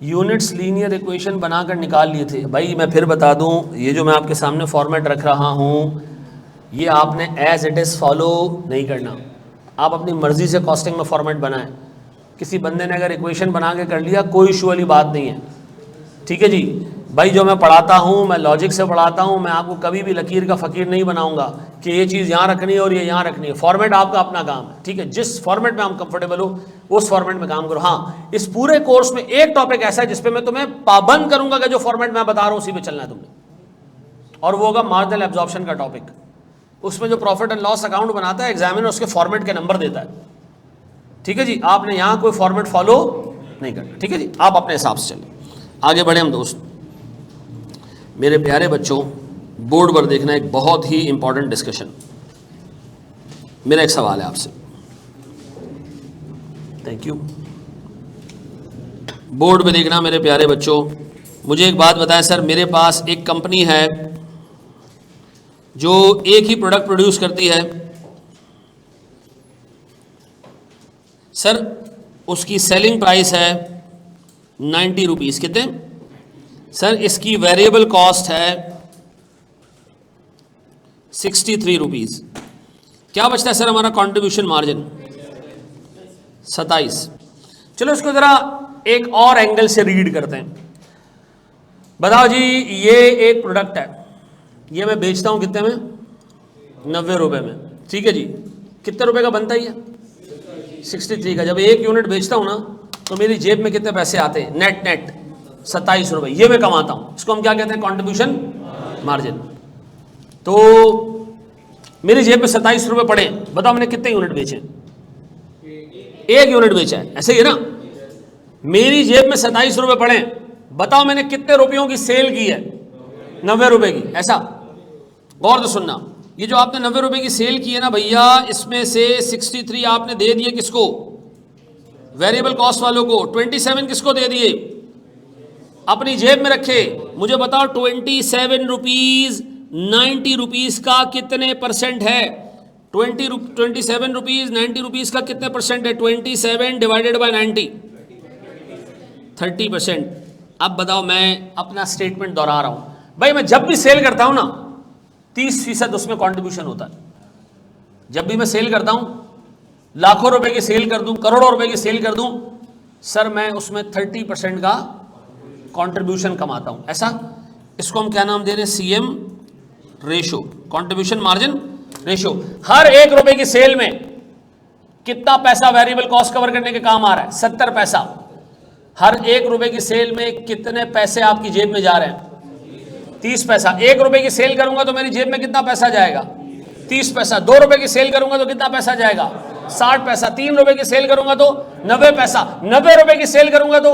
यूनिट्स लीनियर इक्वेशन बनाकर निकाल लिए थे। भाई मैं फिर बता दूं, ये जो मैं आपके सामने फॉर्मेट रख रहा हूं, ये आपने एज इट इज़ फॉलो नहीं करना। आप अपनी मर्जी से कॉस्टिंग में फॉर्मेट बनाएं। किसी बंदे ने अगर इक्वेशन बना के कर लिया, कोई इशू वाली बात नहीं है। ठीक है जी भाई, जो मैं पढ़ाता हूँ मैं लॉजिक से पढ़ाता हूँ। मैं आपको कभी भी लकीर का फ़कीर नहीं बनाऊंगा कि ये चीज़ यहाँ रखनी है और ये यहाँ रखनी है। फॉर्मेट आपका अपना काम है। ठीक है, जिस फॉर्मेट में हम कंफर्टेबल हो उस फॉर्मेट में काम करो। हाँ, इस पूरे कोर्स में एक टॉपिक ऐसा है जिसपे मैं तुम्हें पाबंद करूंगा कि जो फॉर्मेट मैं बता रहा हूँ उसी पे चलना है तुमने, और वो होगा मार्जिनल एब्जॉर्प्शन का टॉपिक। उसमें जो प्रॉफिट एंड लॉस अकाउंट बनाता है एग्जामिनर उसके फॉर्मेट के नंबर देता है। ठीक है जी, आपने यहाँ कोई फॉर्मेट फॉलो नहीं करना। ठीक है जी, आप अपने हिसाब से चलें। आगे बढ़े हम दोस्त। मेरे प्यारे बच्चों, बोर्ड पर देखना एक बहुत ही इंपॉर्टेंट डिस्कशन। मेरा एक सवाल है आपसे। Thank you. बोर्ड पे देखना मेरे प्यारे बच्चों। मुझे एक बात बताएं सर, मेरे पास एक कंपनी है जो एक ही प्रोडक्ट प्रोड्यूस करती है सर, उसकी सेलिंग प्राइस है 90 रुपीज़। कितने सर? इसकी वेरिएबल कॉस्ट है 63 रुपीज़। क्या बचता है सर हमारा कंट्रीब्यूशन मार्जिन? 27। चलो इसको ज़रा एक और एंगल से रीड करते हैं। बताओ जी, ये एक प्रोडक्ट है, ये मैं बेचता हूँ कितने में? 90 रुपये में। ठीक है जी, कितने रुपए का बनता ही है? 63 का। जब एक यूनिट बेचता हूँ ना तो मेरी जेब में कितने पैसे आते हैं? नेट नेट 27 रुपये, ये मैं कमाता हूँ। इसको हम क्या कहते हैं? Contribution margin. तो मेरी जेब में 27 रुपये पड़े, बताओ मैंने कितने यूनिट बेचे? एक यूनिट बेचा है, ऐसे ही है ना? मेरी जेब में 27 रुपये पड़े, बताओ मैंने कितने रुपयों की सेल की है? 90 रुपये की। ऐसा गौर से सुनना, ये जो आपने 90 रुपये की सेल की है ना भैया, इसमें से 63 आपने दे दिए किसको? वेरिएबल कॉस्ट वालों को। 27 किसको दे दिए? अपनी जेब में रखे। मुझे बताओ 27 रुपीज 90 रुपीज का कितने परसेंट है? 27 रुपीज 90 रुपीज का कितने परसेंट है? 27 डिवाइडेड बाय 90, 30%। अब बताओ, मैं अपना स्टेटमेंट दोहरा रहा हूं भाई, मैं जब भी सेल करता हूं ना 30% उसमें कंट्रीब्यूशन होता है। जब भी मैं सेल करता हूं, लाखों रुपए की सेल कर दूं, करोड़ों रुपए की सेल कर दूं, सर मैं उसमें 30% का कंट्रीब्यूशन कमाता हूं। ऐसा, इसको हम क्या नाम दे रहे हैं? CM ratio, contribution margin ratio. हर 1 रुपए की सेल में कितना पैसा वेरिएबल कॉस्ट कवर करने के काम आ रहा है? 70 पैसा। हर 1 रुपए की सेल में कितने पैसे आपकी जेब में जा रहे हैं? 30 पैसा। 1 रुपए की सेल करूंगा तो मेरी जेब में कितना पैसा जाएगा? 30 पैसा। 2 रुपए की सेल करूंगा तो कितना पैसा जाएगा? 60 पैसा। 3 रुपए की सेल करूंगा तो 90 पैसा। 90 रुपए की सेल करूंगा तो,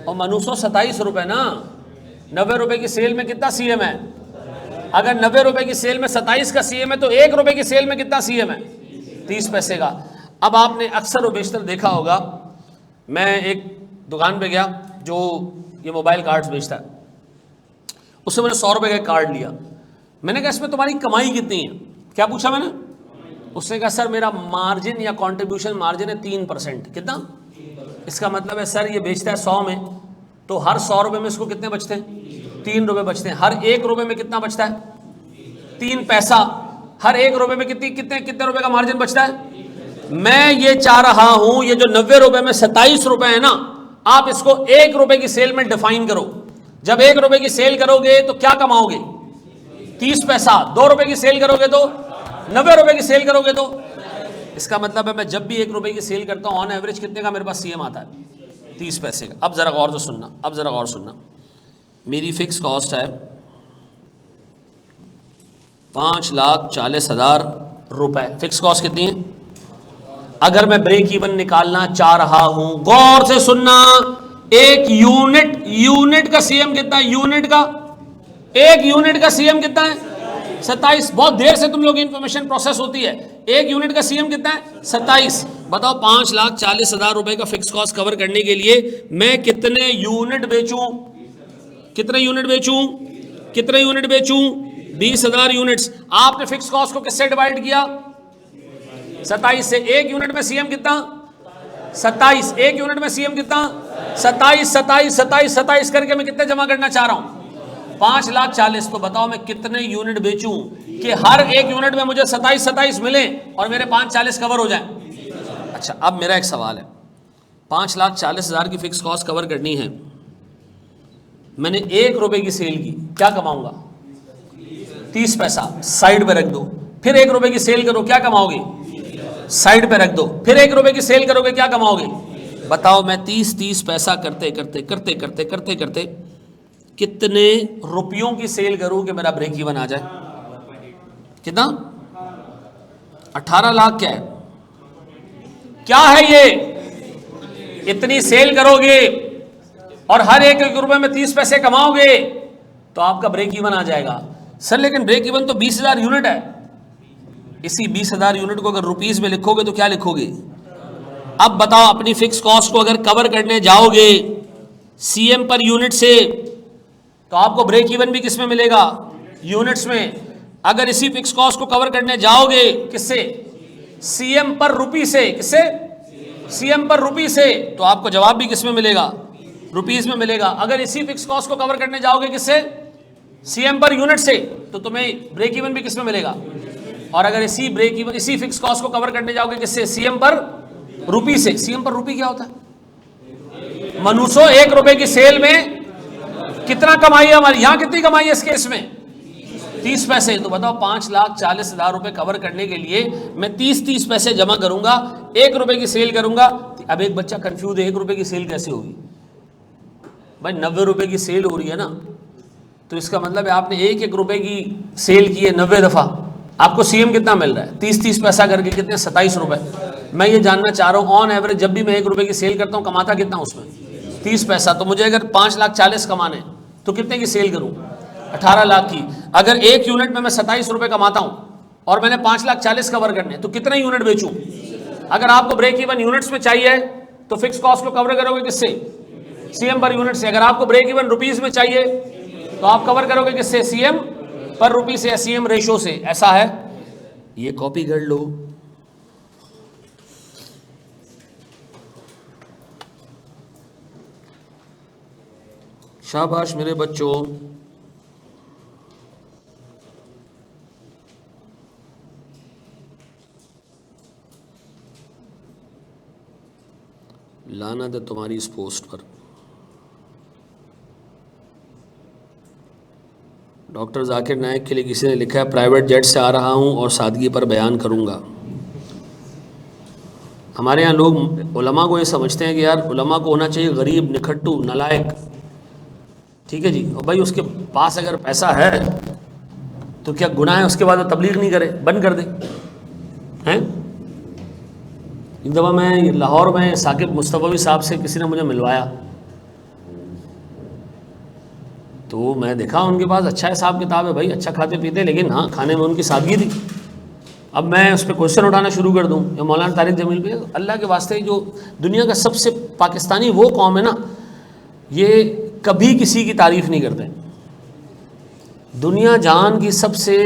और मनुष्यों 27 रुपए ना, 90 रुपए की सेल में कितना सीएम है? अगर 90 रुपए की सेल में 27 का सीएम है तो 1 रुपए की सेल में कितना सीएम है? 30 पैसे का। अब आपने अक्सर और बेशतर देखा होगा, मैं एक दुकान पे गया जो ये मोबाइल कार्ड्स बेचता है, उससे मैंने 100 रुपये का कार्ड लिया। मैंने कहा इसमें तुम्हारी कमाई कितनी है, क्या पूछा मैंने? उसने कहा सर मेरा मार्जिन या कंट्रीब्यूशन मार्जिन है 3%। कितना? इसका मतलब है सर ये बेचता है 100 में, तो हर 100 रुपये में इसको कितने बचते हैं? 3 रुपये बचते हैं। हर 1 रुपये में कितना बचता है? 3 पैसा। हर 1 रुपये में कितने रुपए का मार्जिन बचता है? मैं ये चाह रहा हूं ये जो 90 रुपये में 27 रुपये है ना, आप इसको 1 रुपये की सेल में डिफाइन करो। जब 1 रुपये की सेल करोगे तो क्या कमाओगे? 30 पैसा। 2 रुपये की सेल करोगे तो 90 रुपये की सेल करोगे तो, इसका मतलब है मैं जब भी 1 रुपये की सेल करता हूं ऑन एवरेज कितने का मेरे पास सीएम आता है? 30 पैसे का। अब जरा गौर से सुनना, अब जरा गौर सुनना। मेरी फिक्स कॉस्ट है 5,40,000 रुपए। फिक्स कॉस्ट कितनी है? अगर मैं ब्रेक इवन निकालना चाह रहा हूं, गौर से सुनना, एक यूनिट का सीएम कितना है? एक यूनिट का सीएम कितना है? 27। बहुत देर से तुम लोग इंफॉर्मेशन प्रोसेस होती है। एक यूनिट का सीएम कितना है? 27। बताओ 5,40,000 रुपए का फिक्स कॉस्ट कवर करने के लिए मैं कितने यूनिट बेचूं? कितने यूनिट बेचूं? 20,000 यूनिट्स। आपने फिक्स कॉस्ट को किससे डिवाइड किया? 27 से। एक यूनिट में सीएम कितना? 27। एक यूनिट में सीएम कितना? 27 करके मैं कितने जमा करना चाह रहा हूं? 5,40,000। तो बताओ मैं कितने यूनिट बेचूं कि हर एक यूनिट में मुझे 27 मिले और मेरे 5,40,000 कवर हो जाए। अच्छा, अब मेरा एक सवाल है, 5,40,000 की फिक्स कॉस्ट कवर करनी है, मैंने 1 रुपए की सेल की, क्या कमाऊंगा? 30 पैसा। साइड पे रख दो। फिर 1 रुपए की सेल करो, क्या कमाओगे? साइड पे रख दो। फिर 1 रुपए की सेल करोगे, क्या कमाओगे? बताओ मैं 30 पैसा करते करते कितने रुपयों की सेल करूं कि मेरा ब्रेक इवन आ जाए? कितना? 18 लाख। क्या है ये? इतनी सेल करोगे और हर एक रुपए में 30 पैसे कमाओगे तो आपका ब्रेक इवन आ जाएगा। सर लेकिन ब्रेक इवन तो 20,000 यूनिट है। इसी 20,000 यूनिट को अगर रुपीस में लिखोगे तो क्या लिखोगे? अब बताओ अपनी फिक्स कॉस्ट को अगर कवर करने जाओगे सीएम पर यूनिट से तो आपको ब्रेक इवन भी किस में मिलेगा? यूनिट्स में। अगर इसी फिक्स कॉस्ट को कवर करने जाओगे किससे? सीएम पर रुपी से। किससे? सीएम पर रुपी से। तो आपको जवाब भी किस में मिलेगा? रुपीस में मिलेगा। अगर इसी फिक्स कॉस्ट को कवर करने जाओगे किससे? सीएम पर यूनिट से, तो तुम्हें ब्रेक इवन भी किस में मिलेगा? और अगर इसी फिक्स कॉस्ट को कवर करने जाओगे किससे? सीएम पर रुपी से। सीएम पर रुपी क्या होता है? मनुष्यों 1 रुपए की सेल में कितना कमाई है हमारी? यहां कितनी कमाई है इस केस में? 30 पैसे। तो बताओ 5,40,000 रुपए कवर करने के लिए मैं 30 पैसे जमा करूंगा, 1 रुपए की सेल करूंगा। अब एक बच्चा कंफ्यूज है, 1 रुपए की सेल कैसे होगी? भाई 90 रुपए की सेल हो रही है ना, तो इसका मतलब है आपने 1 रुपए की सेल की है 90 दफा, आपको सीएम कितना मिल रहा है? 30 पैसा करके कितने? 27 रुपए। मैं ये जानना चाह रहा हूं ऑन एवरेज जब भी मैं 1 रुपए की सेल करता हूं कमाता कितना उसमें? 30 पैसा। तो मुझे अगर 5,40,000 कमाने तो कितने की सेल करूं? 18 लाख की। अगर एक यूनिट में मैं 27 रुपए कमाता हूं और मैंने 5,40,000 कवर करने, तो कितने यूनिट बेचूं? अगर आपको ब्रेक इवन यूनिट्स में चाहिए तो फिक्स कॉस्ट को कवर करोगे किससे? सीएम पर यूनिट से। अगर आपको ब्रेक इवन रुपीस में चाहिए तो आप कवर करोगे किससे? सीएम पर रुपी से या सीएम रेशो से। ऐसा है, ये कॉपी कर लो। शाबाश मेरे बच्चों। लानत है तुम्हारी इस पोस्ट पर। डॉक्टर जाकिर नायक के लिए किसी ने लिखा है प्राइवेट जेट से आ रहा हूं और सादगी पर बयान करूंगा। हमारे यहाँ लोग उलमा को ये समझते हैं कि यार उलमा को होना चाहिए गरीब, निखट्टू, नालायक, ठीक है जी। और भाई उसके पास अगर पैसा है तो क्या गुनाह है उसके बाद वो तबलीग नहीं करे, बंद कर दे हैं? एक दफ़ा मैं लाहौर में साकिब मुस्तफ़वी साहब से किसी ने मुझे मिलवाया, तो मैं देखा उनके पास अच्छा हिसाब किताब है भाई, अच्छा खाते पीते, लेकिन हाँ खाने में उनकी सादगी थी। अब मैं उस पर क्वेश्चन उठाना शुरू कर दूँ या मौलाना तारिक जमील पे, अल्लाह के वास्ते जो दुनिया का सबसे पाकिस्तानी वो कौम है ना, ये कभी किसी की तारीफ़ नहीं करते, दुनिया जहान की सबसे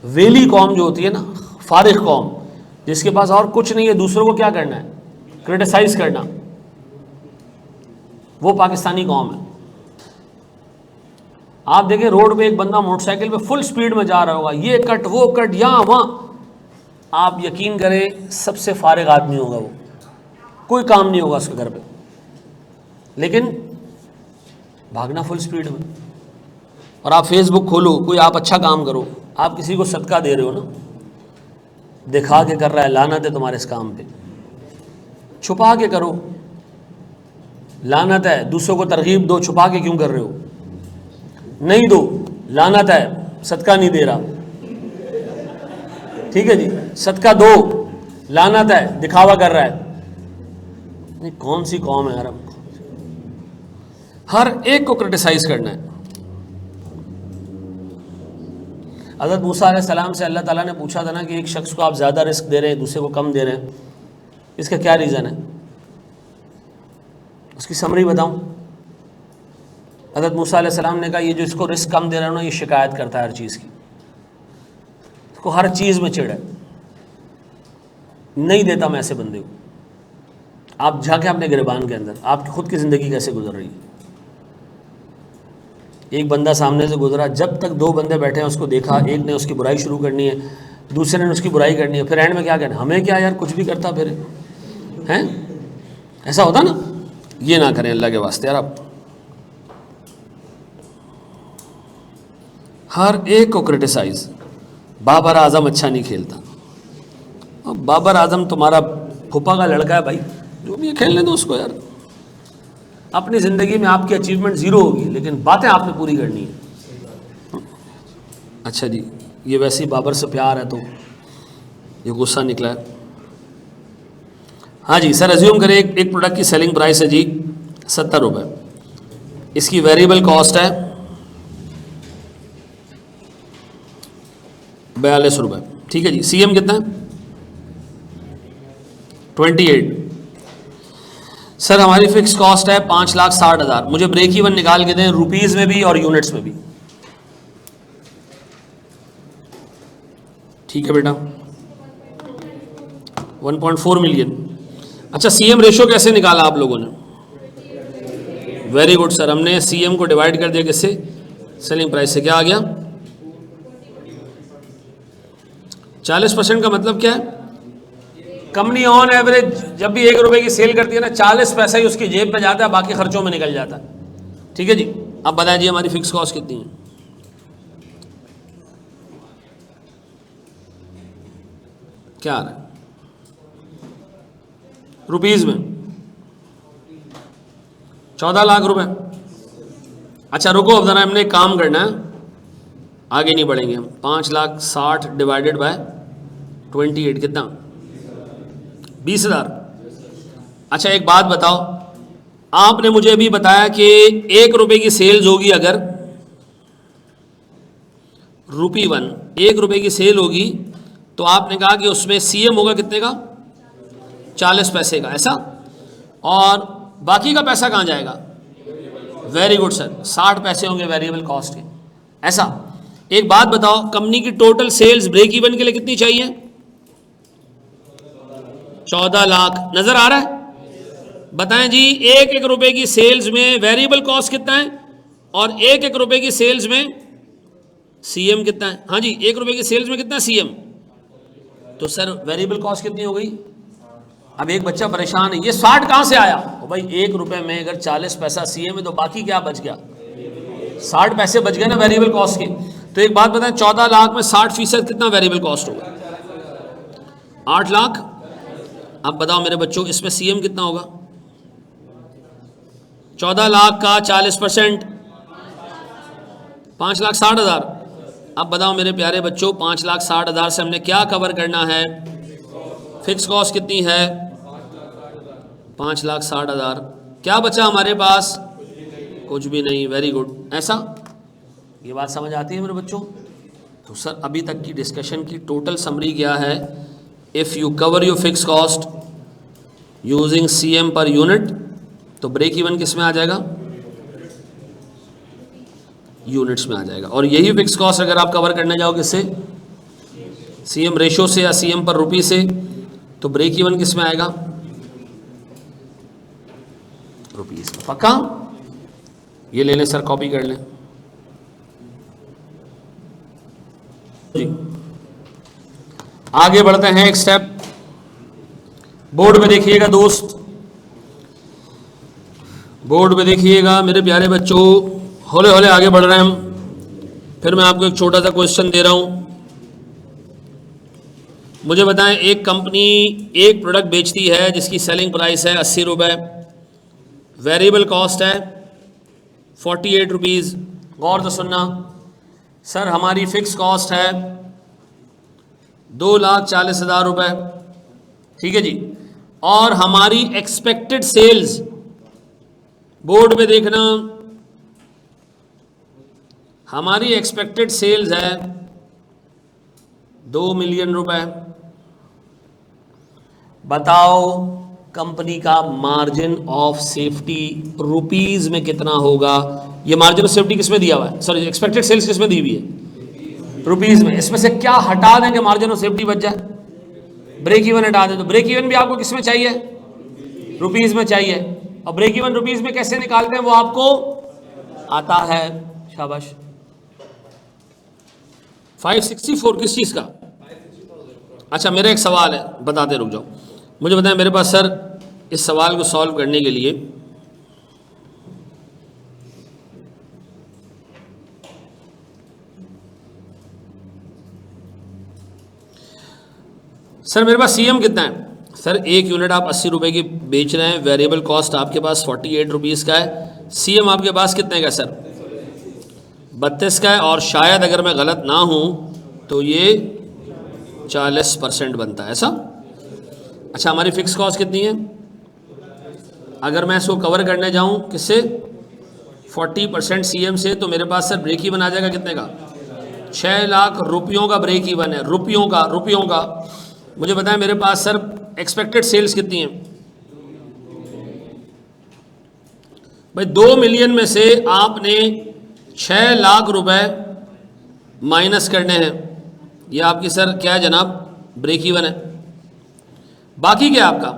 वेली कौम जो होती है ना, फारिग कौम, जिसके पास और कुछ नहीं है, दूसरों को क्या करना है, क्रिटिसाइज करना, वो पाकिस्तानी कौम है। आप देखें रोड पे एक बंदा मोटरसाइकिल पे फुल स्पीड में जा रहा होगा, ये कट वो कट यहाँ वहाँ, आप यकीन करें सबसे फारिग आदमी होगा वो, कोई काम नहीं होगा उसके घर पे, लेकिन भागना फुल स्पीड में। और आप फेसबुक खोलो, कोई आप अच्छा काम करो, आप किसी को सदका दे रहे हो ना, दिखा के कर रहा है, लानत है तुम्हारे इस काम पे, छुपा के करो, लानत है। दूसरों को तरगीब दो, छुपा के क्यों कर रहे हो, नहीं दो, लानत है, सदका नहीं दे रहा, ठीक है जी, सदका दो, लानत है, दिखावा कर रहा है। नहीं, कौन सी कौम है यार, हर एक को क्रिटिसाइज करना है। हज़रत मूसा अलैहिस्सलाम से अल्लाह ताला ने पूछा था ना कि एक शख्स को आप ज़्यादा रिस्क दे रहे हैं, दूसरे को कम दे रहे हैं, इसका क्या रीज़न है, उसकी समरी बताऊं। हज़रत मूसा अलैहिस्सलाम ने कहा ये जो इसको रिस्क कम दे रहा है ना, ये शिकायत करता है हर चीज़ की, इसको हर चीज़ में चिढ़ है, नहीं देता मैं ऐसे बंदे को। आप जाके अपने गिरबान के अंदर आपकी खुद की ज़िंदगी कैसे गुजर रही है। एक बंदा सामने से गुजरा, जब तक दो बंदे बैठे हैं उसको देखा, एक ने उसकी बुराई शुरू करनी है, दूसरे ने उसकी बुराई करनी है, फिर एंड में क्या कहना, हमें क्या यार, कुछ भी करता फिर हैं, ऐसा होता ना। ये ना करें अल्लाह के वास्ते यार। आप हर एक को क्रिटिसाइज, बाबर आजम अच्छा नहीं खेलता, अब बाबर आजम तुम्हारा फूफा का लड़का है भाई, जो भी खेलने दो उसको यार। अपनी ज़िंदगी में आपकी अचीवमेंट ज़ीरो होगी, लेकिन बातें आपने पूरी करनी है। अच्छा जी, ये वैसे ही बाबर से प्यार है तो ये गुस्सा निकला है। हाँ जी सर, अज्यूम करें एक प्रोडक्ट की सेलिंग प्राइस है जी 70 रुपये, इसकी वेरिएबल कॉस्ट है 42 रुपये, ठीक है जी। सीएम कितना है, 28। सर हमारी फिक्स कॉस्ट है 5,60,000, मुझे ब्रेक इवन निकाल के दें रुपीज़ में भी और यूनिट्स में भी। ठीक है बेटा, 1.4 मिलियन। अच्छा सीएम रेशो कैसे निकाला आप लोगों ने, वेरी गुड सर, हमने सीएम को डिवाइड कर दिया किससे, सेलिंग प्राइस से। क्या आ गया, 40% का मतलब क्या है, कंपनी ऑन एवरेज जब भी 1 रुपए की सेल करती है ना, 40 पैसा ही उसकी जेब में जाता है, बाकी खर्चों में निकल जाता है। ठीक है जी, अब बताइए हमारी फिक्स कॉस्ट कितनी है, क्या आ रहा है रुपीज में, 14 लाख रुपए। अच्छा रुको, अब जरा हमने काम करना है, आगे नहीं बढ़ेंगे हम। 5,60,000 डिवाइडेड बाय 28 कितना, 20,000। अच्छा एक बात बताओ, आपने मुझे अभी बताया कि 1 रुपए की सेल्स होगी, अगर ₹1 1 रुपए की सेल होगी तो आपने कहा कि उसमें सीएम होगा कितने का, 40 पैसे का, ऐसा, और बाकी का पैसा कहाँ जाएगा, वेरी गुड सर, 60 पैसे होंगे वेरिएबल कॉस्ट के, ऐसा। एक बात बताओ, कंपनी की टोटल सेल्स ब्रेक इवन के लिए कितनी चाहिए, 14 लाख, नजर आ रहा है, बताएं जी। 1-1 रुपए की सेल्स में वेरिएबल कॉस्ट कितना है, और 1-1 रुपए की सेल्स में सीएम कितना है। हाँ जी, 1 रुपए की सेल्स में कितना सीएम, तो सर वेरिएबल कॉस्ट कितनी हो गई। अब एक बच्चा परेशान है, ये 60 कहां से आया, तो भाई 1 रुपए में अगर 40 पैसा सीएम है तो बाकी क्या बच गया, 60 पैसे बच गए ना वेरिएबल कॉस्ट के। तो एक बात बताएं, 14 लाख में 60% कितना वेरिएबल कॉस्ट होगा, 8 लाख। अब बताओ मेरे बच्चों, इसमें सीएम कितना होगा, 14 लाख का 40%, 5,60,000। अब बताओ मेरे प्यारे बच्चों, 5,60,000 से हमने क्या कवर करना है, फिक्स कॉस्ट कितनी है, 5,60,000। क्या बचा हमारे पास, कुछ भी नहीं, वेरी गुड, ऐसा। ये बात समझ आती है मेरे बच्चों। तो सर अभी तक की डिस्कशन की टोटल समरी क्या है, if you cover your fix cost using CM per unit, तो ब्रेक इवन किस में आ जाएगा, यूनिट्स में आ जाएगा। और यही फिक्स कॉस्ट अगर आप कवर करने जाओ किससे, सीएम रेशो से या सीएम पर रुपी से, तो ब्रेक इवन किस में आएगा, रुपीस में। पक्का? ये ले लें सर, कॉपी कर लें जी। आगे बढ़ते हैं एक स्टेप, बोर्ड में देखिएगा दोस्त, बोर्ड में देखिएगा मेरे प्यारे बच्चों, हौले हौले आगे बढ़ रहे हैं हम। फिर मैं आपको एक छोटा सा क्वेश्चन दे रहा हूं, मुझे बताएं एक कंपनी एक प्रोडक्ट बेचती है जिसकी सेलिंग प्राइस है 80 रुपये, वेरिएबल कॉस्ट है 48 रुपीज़। गौर से सुनना सर, हमारी फिक्स कॉस्ट है 2,40,000 रुपये, ठीक है जी, और हमारी एक्सपेक्टेड सेल्स, बोर्ड पे देखना, हमारी एक्सपेक्टेड सेल्स है 2 मिलियन रुपए। बताओ कंपनी का मार्जिन ऑफ सेफ्टी रुपीज में कितना होगा। ये मार्जिन ऑफ सेफ्टी किस में दिया हुआ है, सॉरी एक्सपेक्टेड सेल्स किस में दी हुई है, रुपीज में। इसमें से क्या हटा दें कि मार्जिन ऑफ सेफ्टी बच जाए, ब्रेक इवन हटा दें, तो ब्रेक इवन भी आपको किस में चाहिए, रुपीज में चाहिए। और ब्रेक इवन रुपीज में कैसे निकालते हैं वो आपको आता है, शाबाश। 564 किस चीज का, अच्छा मेरा एक सवाल है, बताते रुक जाओ, मुझे बताएं मेरे पास सर इस सवाल को सॉल्व करने के लिए सर मेरे पास सीएम कितना है, सर एक यूनिट आप 80 रुपए की बेच रहे हैं, वेरिएबल कॉस्ट आपके पास 48 रुपीज़ का है, सीएम आपके पास कितने का सर 32 का है, और शायद अगर मैं गलत ना हूं तो ये 40% बनता है ऐसा। अच्छा हमारी फिक्स कॉस्ट कितनी है, अगर मैं इसको कवर करने जाऊं किससे, 40% सीएम से, तो मेरे पास सर ब्रेक इवन आ जाएगा कितने का, 6 लाख रुपयों का ब्रेक इवन है, रुपयों का। मुझे बताएं मेरे पास सर एक्सपेक्टेड सेल्स कितनी है, भाई 2 मिलियन में से आपने 6 लाख रुपए माइनस करने हैं, ये आपकी सर क्या है जनाब, ब्रेक इवन है। बाकी क्या आपका,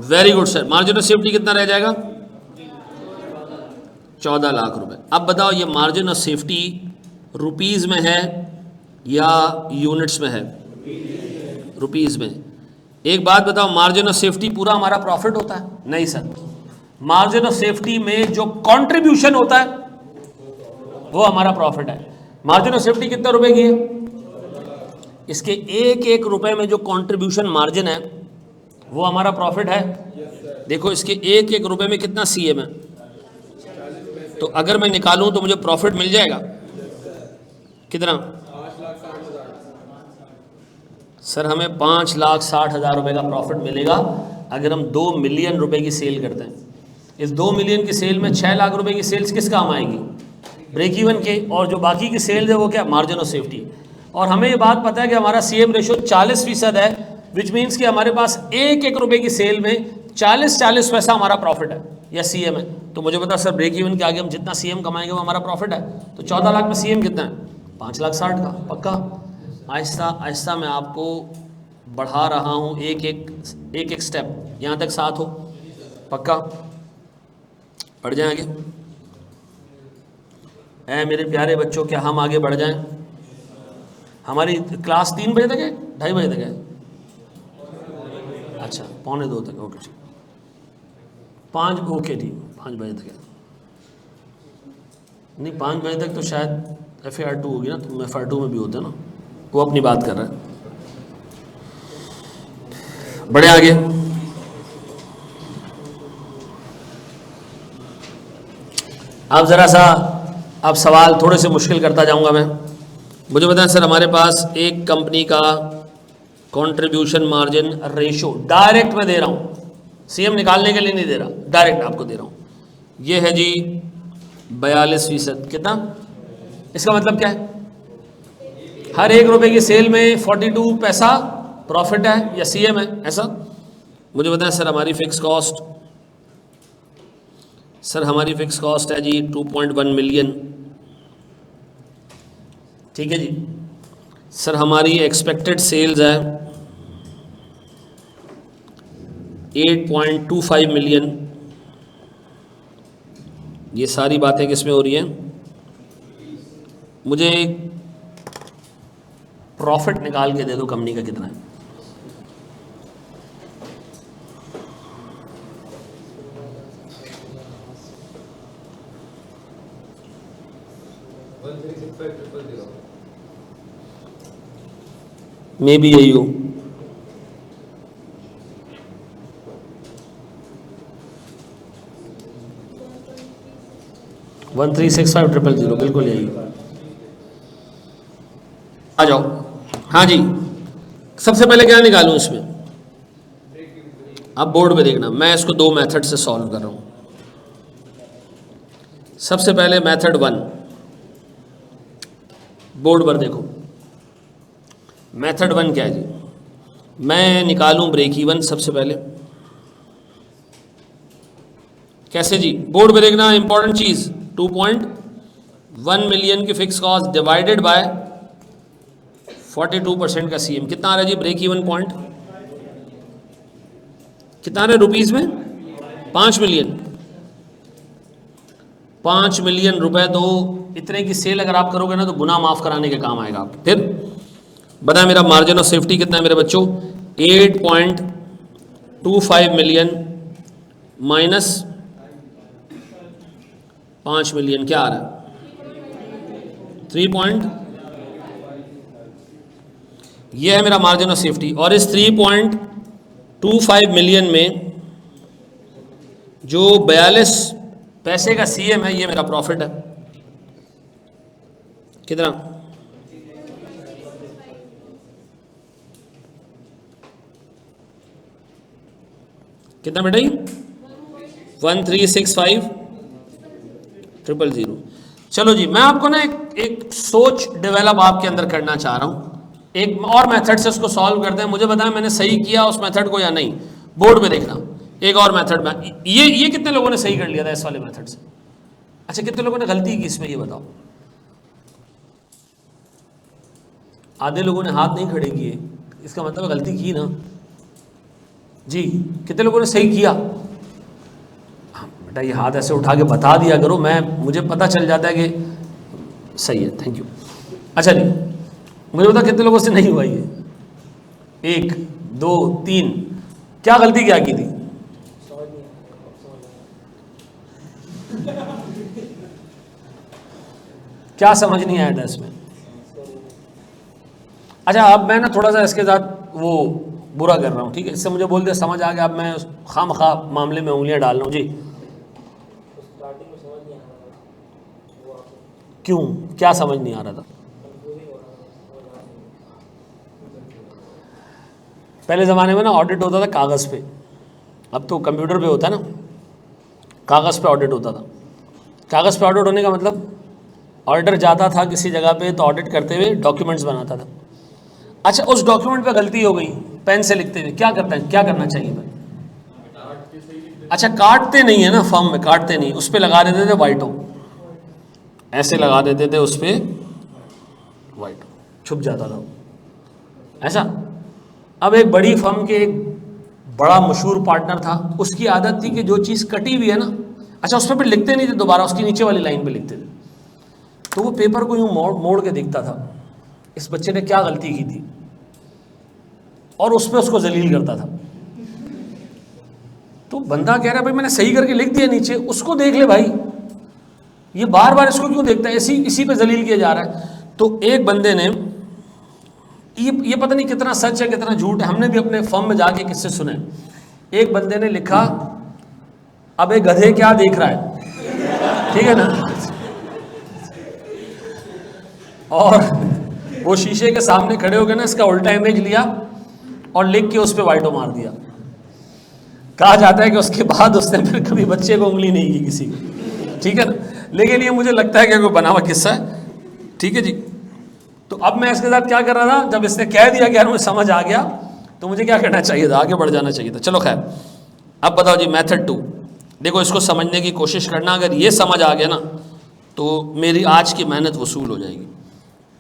very good sir, margin of safety कितना रह जाएगा, 14 लाख रुपए। अब बताओ ये मार्जिन ऑफ सेफ्टी रुपीस में है या यूनिट्स में है, रुपीस में। एक बात बताओ, मार्जिन ऑफ सेफ्टी पूरा हमारा प्रॉफिट होता है, नहीं सर, मार्जिन ऑफ सेफ्टी में जो कंट्रीब्यूशन होता है वो हमारा प्रॉफिट है। मार्जिन ऑफ सेफ्टी कितने रुपए की है, इसके एक एक रुपए में जो कंट्रीब्यूशन मार्जिन है वो हमारा प्रॉफिट है। देखो इसके एक एक रुपए में कितना सीएम है, तो अगर मैं निकालूं तो मुझे प्रॉफिट मिल जाएगा कितना, सर हमें 5,60,000 रुपए का प्रॉफिट मिलेगा अगर हम 2 मिलियन रुपए की सेल करते हैं। इस 2 मिलियन की सेल में 6 लाख रुपए की सेल्स किस काम आएगी, ब्रेक इवन के, और जो बाकी की सेल्स है वो क्या, मार्जिन ऑफ सेफ्टी। और हमें ये बात पता है कि हमारा सीएम रेशो 40% है, विच मीन्स कि हमारे पास एक एक रुपए की सेल में 40 पैसा हमारा प्रॉफिट है या सीएम है। तो मुझे पता सर ब्रेक इवन के आगे हम जितना सीएम कमाएंगे वो हमारा प्रॉफिट है, तो 14 लाख में सीएम कितना है, 5,60,000 का। पक्का, आहिस्ता आहिस्ता मैं आपको बढ़ा रहा हूँ, एक एक स्टेप, यहाँ तक साथ हो, पक्का बढ़ जाएं आगे। ऐ मेरे प्यारे बच्चों, क्या हम आगे बढ़ जाएं, हमारी क्लास 3 बजे तक है, 2:30 बजे तक है, अच्छा 1:45 तक, ओके 5, ओके ठीक 5 बजे तक है, नहीं 5 बजे तक तो शायद FAR2 होगी ना, तुम FAR2 में भी होते हैं ना, वो अपनी बात कर रहा है। बढ़े आगे, आप जरा सा, अब सवाल थोड़े से मुश्किल करता जाऊंगा मैं। मुझे बताएं सर हमारे पास एक कंपनी का कंट्रीब्यूशन मार्जिन रेशो, डायरेक्ट मैं दे रहा हूं, सीएम निकालने के लिए नहीं दे रहा, डायरेक्ट आपको दे रहा हूं, ये है जी 42%। कितना, इसका मतलब क्या है, हर एक रुपए की सेल में 42 पैसा प्रॉफिट है या सीएम है, ऐसा। मुझे बताएं सर हमारी फिक्स कॉस्ट, सर हमारी फिक्स कॉस्ट है जी 2.1 मिलियन, ठीक है जी सर, हमारी एक्सपेक्टेड सेल्स है 8.25 मिलियन। ये सारी बातें किस में हो रही हैं? मुझे प्रॉफिट निकाल के दे दो कंपनी का कितना है। मे बी यही हो। वन 1365,000 बिल्कुल यही। आ जाओ। हाँ जी, सबसे पहले क्या निकालूं इसमें? आप बोर्ड पे देखना, मैं इसको दो मेथड से सॉल्व कर रहा हूं। सबसे पहले मेथड 1, बोर्ड पर देखो। मेथड 1 क्या है जी? मैं निकालूं ब्रेक इवन सबसे पहले। कैसे जी? बोर्ड पे देखना, इंपॉर्टेंट चीज। 2.1 मिलियन की फिक्स कॉस्ट डिवाइडेड बाय 42% का सीएम कितना आ रहा है जी? ब्रेक इवन पॉइंट कितना आ रहा है रुपीज में? 5 मिलियन। 5 मिलियन रुपए तो इतने की सेल अगर आप करोगे ना तो गुना माफ कराने के काम आएगा। फिर बताया मेरा मार्जिन ऑफ सेफ्टी कितना है मेरे बच्चों? 8.25 मिलियन माइनस 5 मिलियन क्या आ रहा है? 3 ये है मेरा मार्जिन ऑफ सेफ्टी। और इस 3.25 मिलियन में जो 42 पैसे का सीएम है ये मेरा प्रॉफिट है। कितना? कितना बेटा? 1365,000। चलो जी, मैं आपको ना एक सोच डेवलप आपके अंदर करना चाह रहा हूं। एक और मेथड से उसको सॉल्व करते हैं। मुझे बताएं मैंने सही किया उस मेथड को या नहीं। बोर्ड पे देखना, एक और मेथड में ये कितने लोगों ने सही कर लिया था इस वाले मेथड से? अच्छा, कितने लोगों ने गलती की इसमें ये बताओ? आधे लोगों ने हाथ नहीं खड़े किए, इसका मतलब गलती की ना जी। कितने लोगों ने सही किया? हाँ बेटा, ये हाथ ऐसे उठा के बता दिया करो, मुझे पता चल जाता है कि सही है। Thank you. अच्छा जी, मुझे बता कितने लोगों से नहीं हुआ ये? 1 2 3। क्या गलती क्या की थी? क्या समझ नहीं आया था इसमें? अच्छा, अब मैं ना थोड़ा सा इसके साथ वो बुरा कर रहा हूँ, ठीक है? इससे मुझे बोल दिया समझ आ गया, अब मैं खामखा मामले में उंगलियां डाल रहा हूँ जी। क्यों? क्या समझ नहीं आ रहा था? पहले ज़माने में ना ऑडिट होता था कागज़ पे, अब तो कंप्यूटर पे होता है ना। कागज़ पे ऑडिट होता था। कागज़ पे ऑडिट होने का मतलब ऑडिटर जाता था किसी जगह पे तो ऑडिट करते हुए डॉक्यूमेंट्स बनाता था। अच्छा, उस डॉक्यूमेंट पे गलती हो गई पेन से लिखते हुए, क्या करना चाहिए भाई? अच्छा, काटते नहीं है ना, फॉर्म में काटते नहीं, उस पर लगा देते थे वाइटो, ऐसे लगा देते थे उस पर वाइटो, छुप जाता था ऐसा। अब एक बड़ी फर्म के एक बड़ा मशहूर पार्टनर था, उसकी आदत थी कि जो चीज़ कटी हुई है ना, अच्छा उस पर लिखते नहीं थे दोबारा, उसकी नीचे वाली लाइन पे लिखते थे। तो वो पेपर को यूँ मोड़ के देखता था इस बच्चे ने क्या गलती की थी, और उस पर उसको जलील करता था। तो बंदा कह रहा है भाई मैंने सही करके लिख दिया नीचे, उसको देख ले भाई, ये बार बार इसको क्यों देखता है, इसी पे जलील किया जा रहा है। तो एक बंदे ने, ये पता नहीं कितना सच है कितना झूठ है, हमने भी अपने फर्म में जाके किससे सुने। एक बंदे ने लिखा, अबे गधे क्या देख रहा है, ठीक है ना, और वो शीशे के सामने खड़े हो गए ना, इसका उल्टा इमेज लिया और लिख के उस पर वाइटो मार दिया। कहा जाता है कि उसके बाद उसने फिर कभी बच्चे को उंगली नहीं की किसी को, ठीक है ना। लेकिन ये मुझे लगता है कि कोई बना हुआ किस्सा है, ठीक है जी। तो अब मैं इसके साथ क्या कर रहा था, जब इसने कह दिया कि यार मुझे समझ आ गया, तो मुझे क्या करना चाहिए था, आगे बढ़ जाना चाहिए था। चलो खैर, अब बताओ जी मेथड 2। देखो इसको समझने की कोशिश करना, अगर ये समझ आ गया ना तो मेरी आज की मेहनत वसूल हो जाएगी।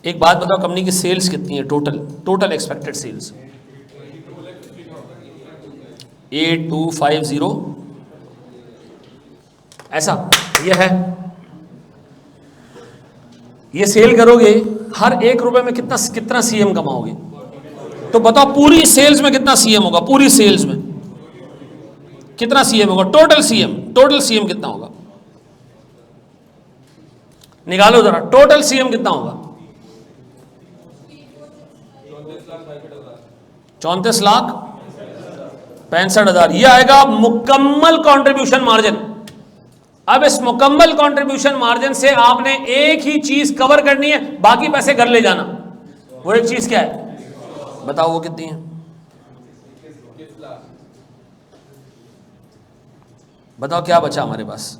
एक बात बताओ, कंपनी की सेल्स कितनी है टोटल एक्सपेक्टेड सेल्स? 8250, ऐसा ये है। ये सेल करोगे, हर 1 रुपए में कितना सीएम कमाओगे? तो बताओ पूरी सेल्स में कितना सीएम होगा? पूरी सेल्स में कितना सीएम होगा? टोटल सीएम कितना होगा? निकालो जरा, टोटल सीएम कितना होगा? 34,65,000। यह आएगा मुकम्मल कंट्रीब्यूशन मार्जिन। अब इस मुकम्मल कंट्रीब्यूशन मार्जिन से आपने एक ही चीज कवर करनी है, बाकी पैसे घर ले जाना। वो एक चीज क्या है बताओ, वो कितनी है? बताओ क्या बचा हमारे पास?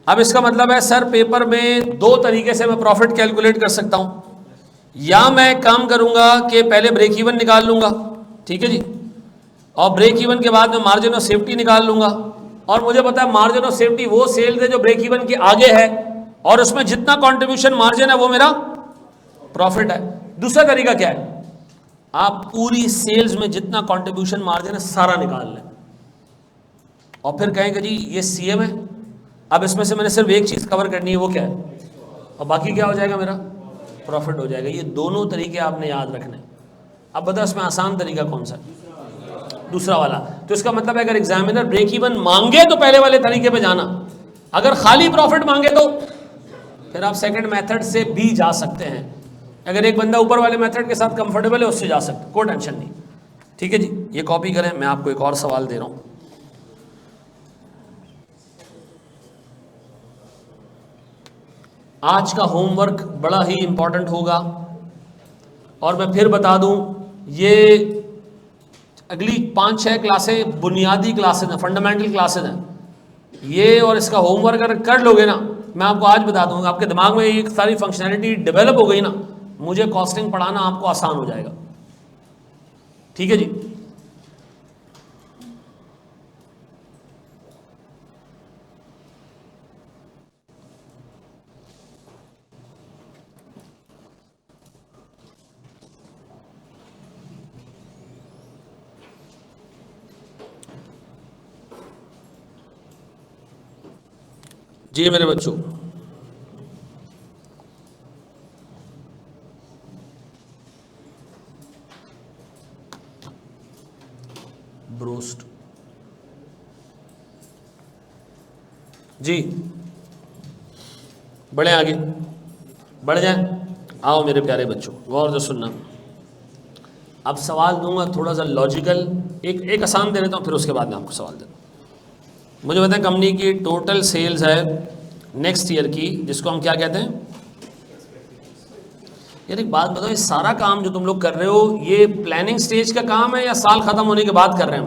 अब इसका मतलब है सर, पेपर में 2 तरीके से मैं प्रॉफिट कैलकुलेट कर सकता हूं। या मैं काम करूंगा कि पहले ब्रेक इवन निकाल लूंगा, ठीक है जी, और ब्रेक इवन के बाद में मार्जिन ऑफ सेफ्टी निकाल लूंगा। और मुझे पता है मार्जिन ऑफ सेफ्टी वो सेल्स है जो ब्रेक इवन के आगे है, और उसमें जितना कंट्रीब्यूशन मार्जिन है वो मेरा प्रॉफिट है। दूसरा तरीका क्या है, आप पूरी सेल्स में जितना कंट्रीब्यूशन मार्जिन है सारा निकाल लें और फिर कहेंगे जी ये सीएम है, अब इसमें से मैंने सिर्फ एक चीज कवर करनी है, वो क्या है, और बाकी क्या हो जाएगा, मेरा प्रॉफिट हो जाएगा। ये दोनों तरीके आपने याद रखने। अब बताओ इसमें आसान तरीका कौन सा है? दूसरा वाला। तो इसका मतलब है अगर एग्जामिनर ब्रेक इवन मांगे तो पहले वाले तरीके पे जाना, अगर खाली प्रॉफिट मांगे तो फिर आप सेकंड मेथड से भी जा सकते हैं। अगर एक बंदा ऊपर वाले मेथड के साथ कंफर्टेबल है उससे जा सकते, कोई टेंशन नहीं। ठीक है जी, ये कॉपी करें। मैं आपको एक और सवाल दे रहा हूं। आज का होमवर्क बड़ा ही इंपॉर्टेंट होगा, और मैं फिर बता दूं, ये अगली 5-6 क्लासें बुनियादी क्लासेज हैं, फंडामेंटल क्लासेज हैं। ये और इसका होमवर्क अगर कर लोगे ना, मैं आपको आज बता दूंगा, आपके दिमाग में ये सारी फंक्शनैलिटी डेवलप हो गई ना, मुझे कॉस्टिंग पढ़ाना आपको आसान हो जाएगा। ठीक है जी। जी मेरे बच्चों, ब्रोस्ट जी, बढ़े आगे, बढ़ जाए। आओ मेरे प्यारे बच्चों, गौर से सुनना। अब सवाल दूंगा थोड़ा सा लॉजिकल, एक आसान दे देता हूँ, फिर उसके बाद में आपको सवाल देता हूँ। मुझे बताएं, कंपनी की टोटल सेल्स है नेक्स्ट ईयर की, जिसको हम क्या कहते हैं? यार एक बात बताओ, ये सारा काम जो तुम लोग कर रहे हो, ये प्लानिंग स्टेज का काम है या साल खत्म होने के बाद कर रहे हो?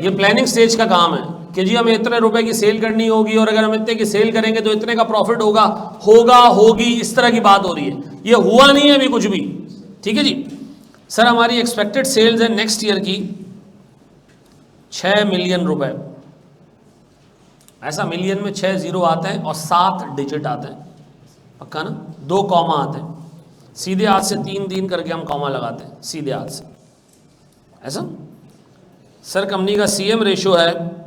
ये प्लानिंग स्टेज का काम है कि जी हमें इतने रुपए की सेल करनी होगी, और अगर हम इतने की सेल करेंगे तो इतने का प्रॉफिट होगी, इस तरह की बात हो रही है। ये हुआ नहीं है अभी कुछ भी। ठीक है जी। सर हमारी एक्सपेक्टेड सेल्स है नेक्स्ट ईयर की 6 मिलियन रुपए। ऐसा मिलियन में 6 जीरो आते हैं और 7 डिजिट आते हैं, पक्का ना? 2 कॉमा आते हैं, सीधे हाथ से 3 करके हम कॉमा लगाते हैं, सीधे हाथ से ऐसा। सर कंपनी का सीएम रेशियो है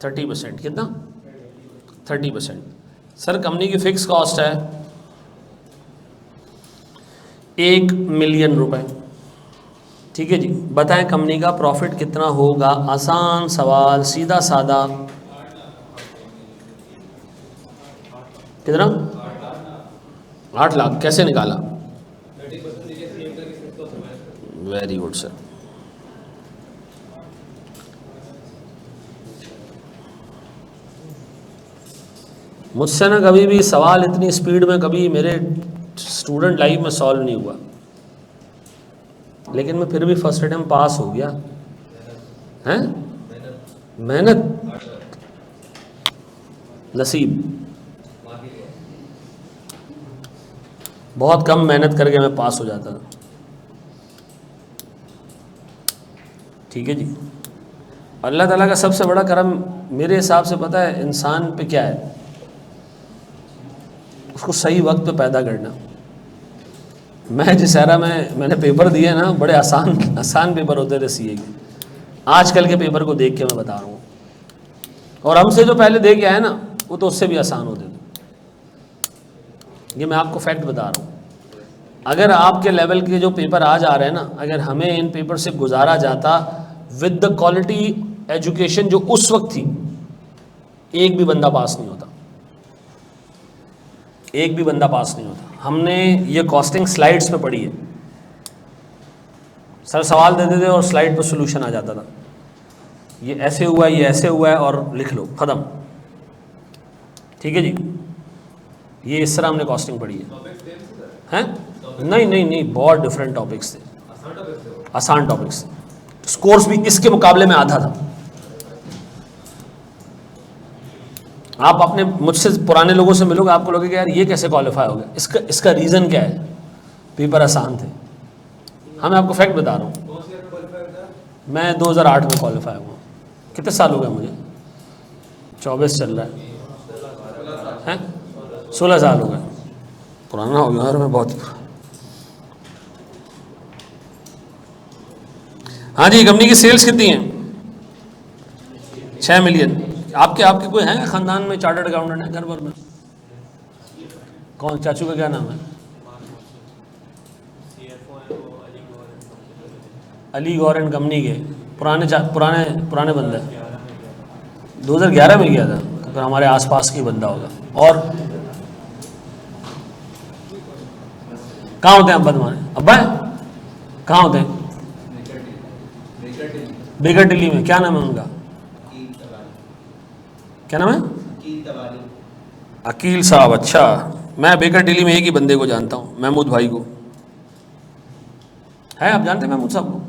30%। कितना? 30%। सर कंपनी की फिक्स कॉस्ट है 1 मिलियन रुपए। ठीक है जी, बताएं कंपनी का प्रॉफिट कितना होगा? आसान सवाल, सीधा साधा। कितना? 8 लाख। कैसे निकाला? Very good sir. मुझसे ना कभी भी सवाल इतनी स्पीड में कभी मेरे स्टूडेंट लाइफ में सॉल्व नहीं हुआ, लेकिन मैं फिर भी फर्स्ट अटेम्प्ट पास हो गया। हैं? मेहनत, नसीब। बहुत कम मेहनत करके मैं पास हो जाता था। ठीक है जी। अल्लाह ताला का सबसे बड़ा करम मेरे हिसाब से पता है इंसान पे क्या है, उसको सही वक्त पे पैदा करना। मैं जिस एरा में मैंने पेपर दिए ना, बड़े आसान आसान पेपर होते थे सीए के, आजकल के पेपर को देख के मैं बता रहा हूँ। और हमसे जो पहले दे के आए ना, वो तो उससे भी आसान होते थे। ये मैं आपको फैक्ट बता रहा हूँ। अगर आपके लेवल के जो पेपर आज आ रहे हैं ना, अगर हमें इन पेपर से गुजारा जाता विद द क्वालिटी एजुकेशन जो उस वक्त थी, एक भी बंदा पास नहीं होता, एक भी बंदा पास नहीं होता। हमने ये कॉस्टिंग स्लाइड्स पे पढ़ी है, सर सवाल देते थे और स्लाइड पर सोल्यूशन आ जाता था, ये ऐसे हुआ है, ये ऐसे हुआ है और लिख लो, ख़त्म। ठीक है जी, ये इस तरह हमने कॉस्टिंग पढ़ी है। नहीं नहीं नहीं, बहुत डिफरेंट टॉपिक्स थे, आसान टॉपिक्स थे। स्कोर्स भी इसके मुकाबले में आधा था। आप अपने मुझसे पुराने लोगों से मिलोगे, आपको लगेगा यार ये कैसे क्वालिफाई हो गया। इसका रीज़न क्या है, पेपर आसान थे। हाँ, मैं आपको फैक्ट बता रहा हूँ। मैं 2008 में क्वालिफाई हुआ। कितने साल हो गए मुझे? 24 चल रहा है 16 साल हो गए। पुराना हो गया यार मैं, बहुत। हाँ जी, कंपनी की सेल्स कितनी है? 6 मिलियन। आपके कोई है खानदान में चार्टर्ड अकाउंटेंट है घर भर में? कौन? चाचू का क्या नाम है? अली गौर एंड कंपनी के पुराने बंदे। 2011 में गया था, तो हमारे आसपास की बंदा होगा। और कहाँ होते हैं अब्बा तुम्हारे? अब्बा कहाँ होते हैं? बेकर दिल्ली में। क्या नाम है उनका? क्या नाम है? अकील साहब। अच्छा, मैं बेकर दिल्ली में एक ही बंदे को जानता हूँ, महमूद भाई को। है, आप जानते हैं महमूद साहब को?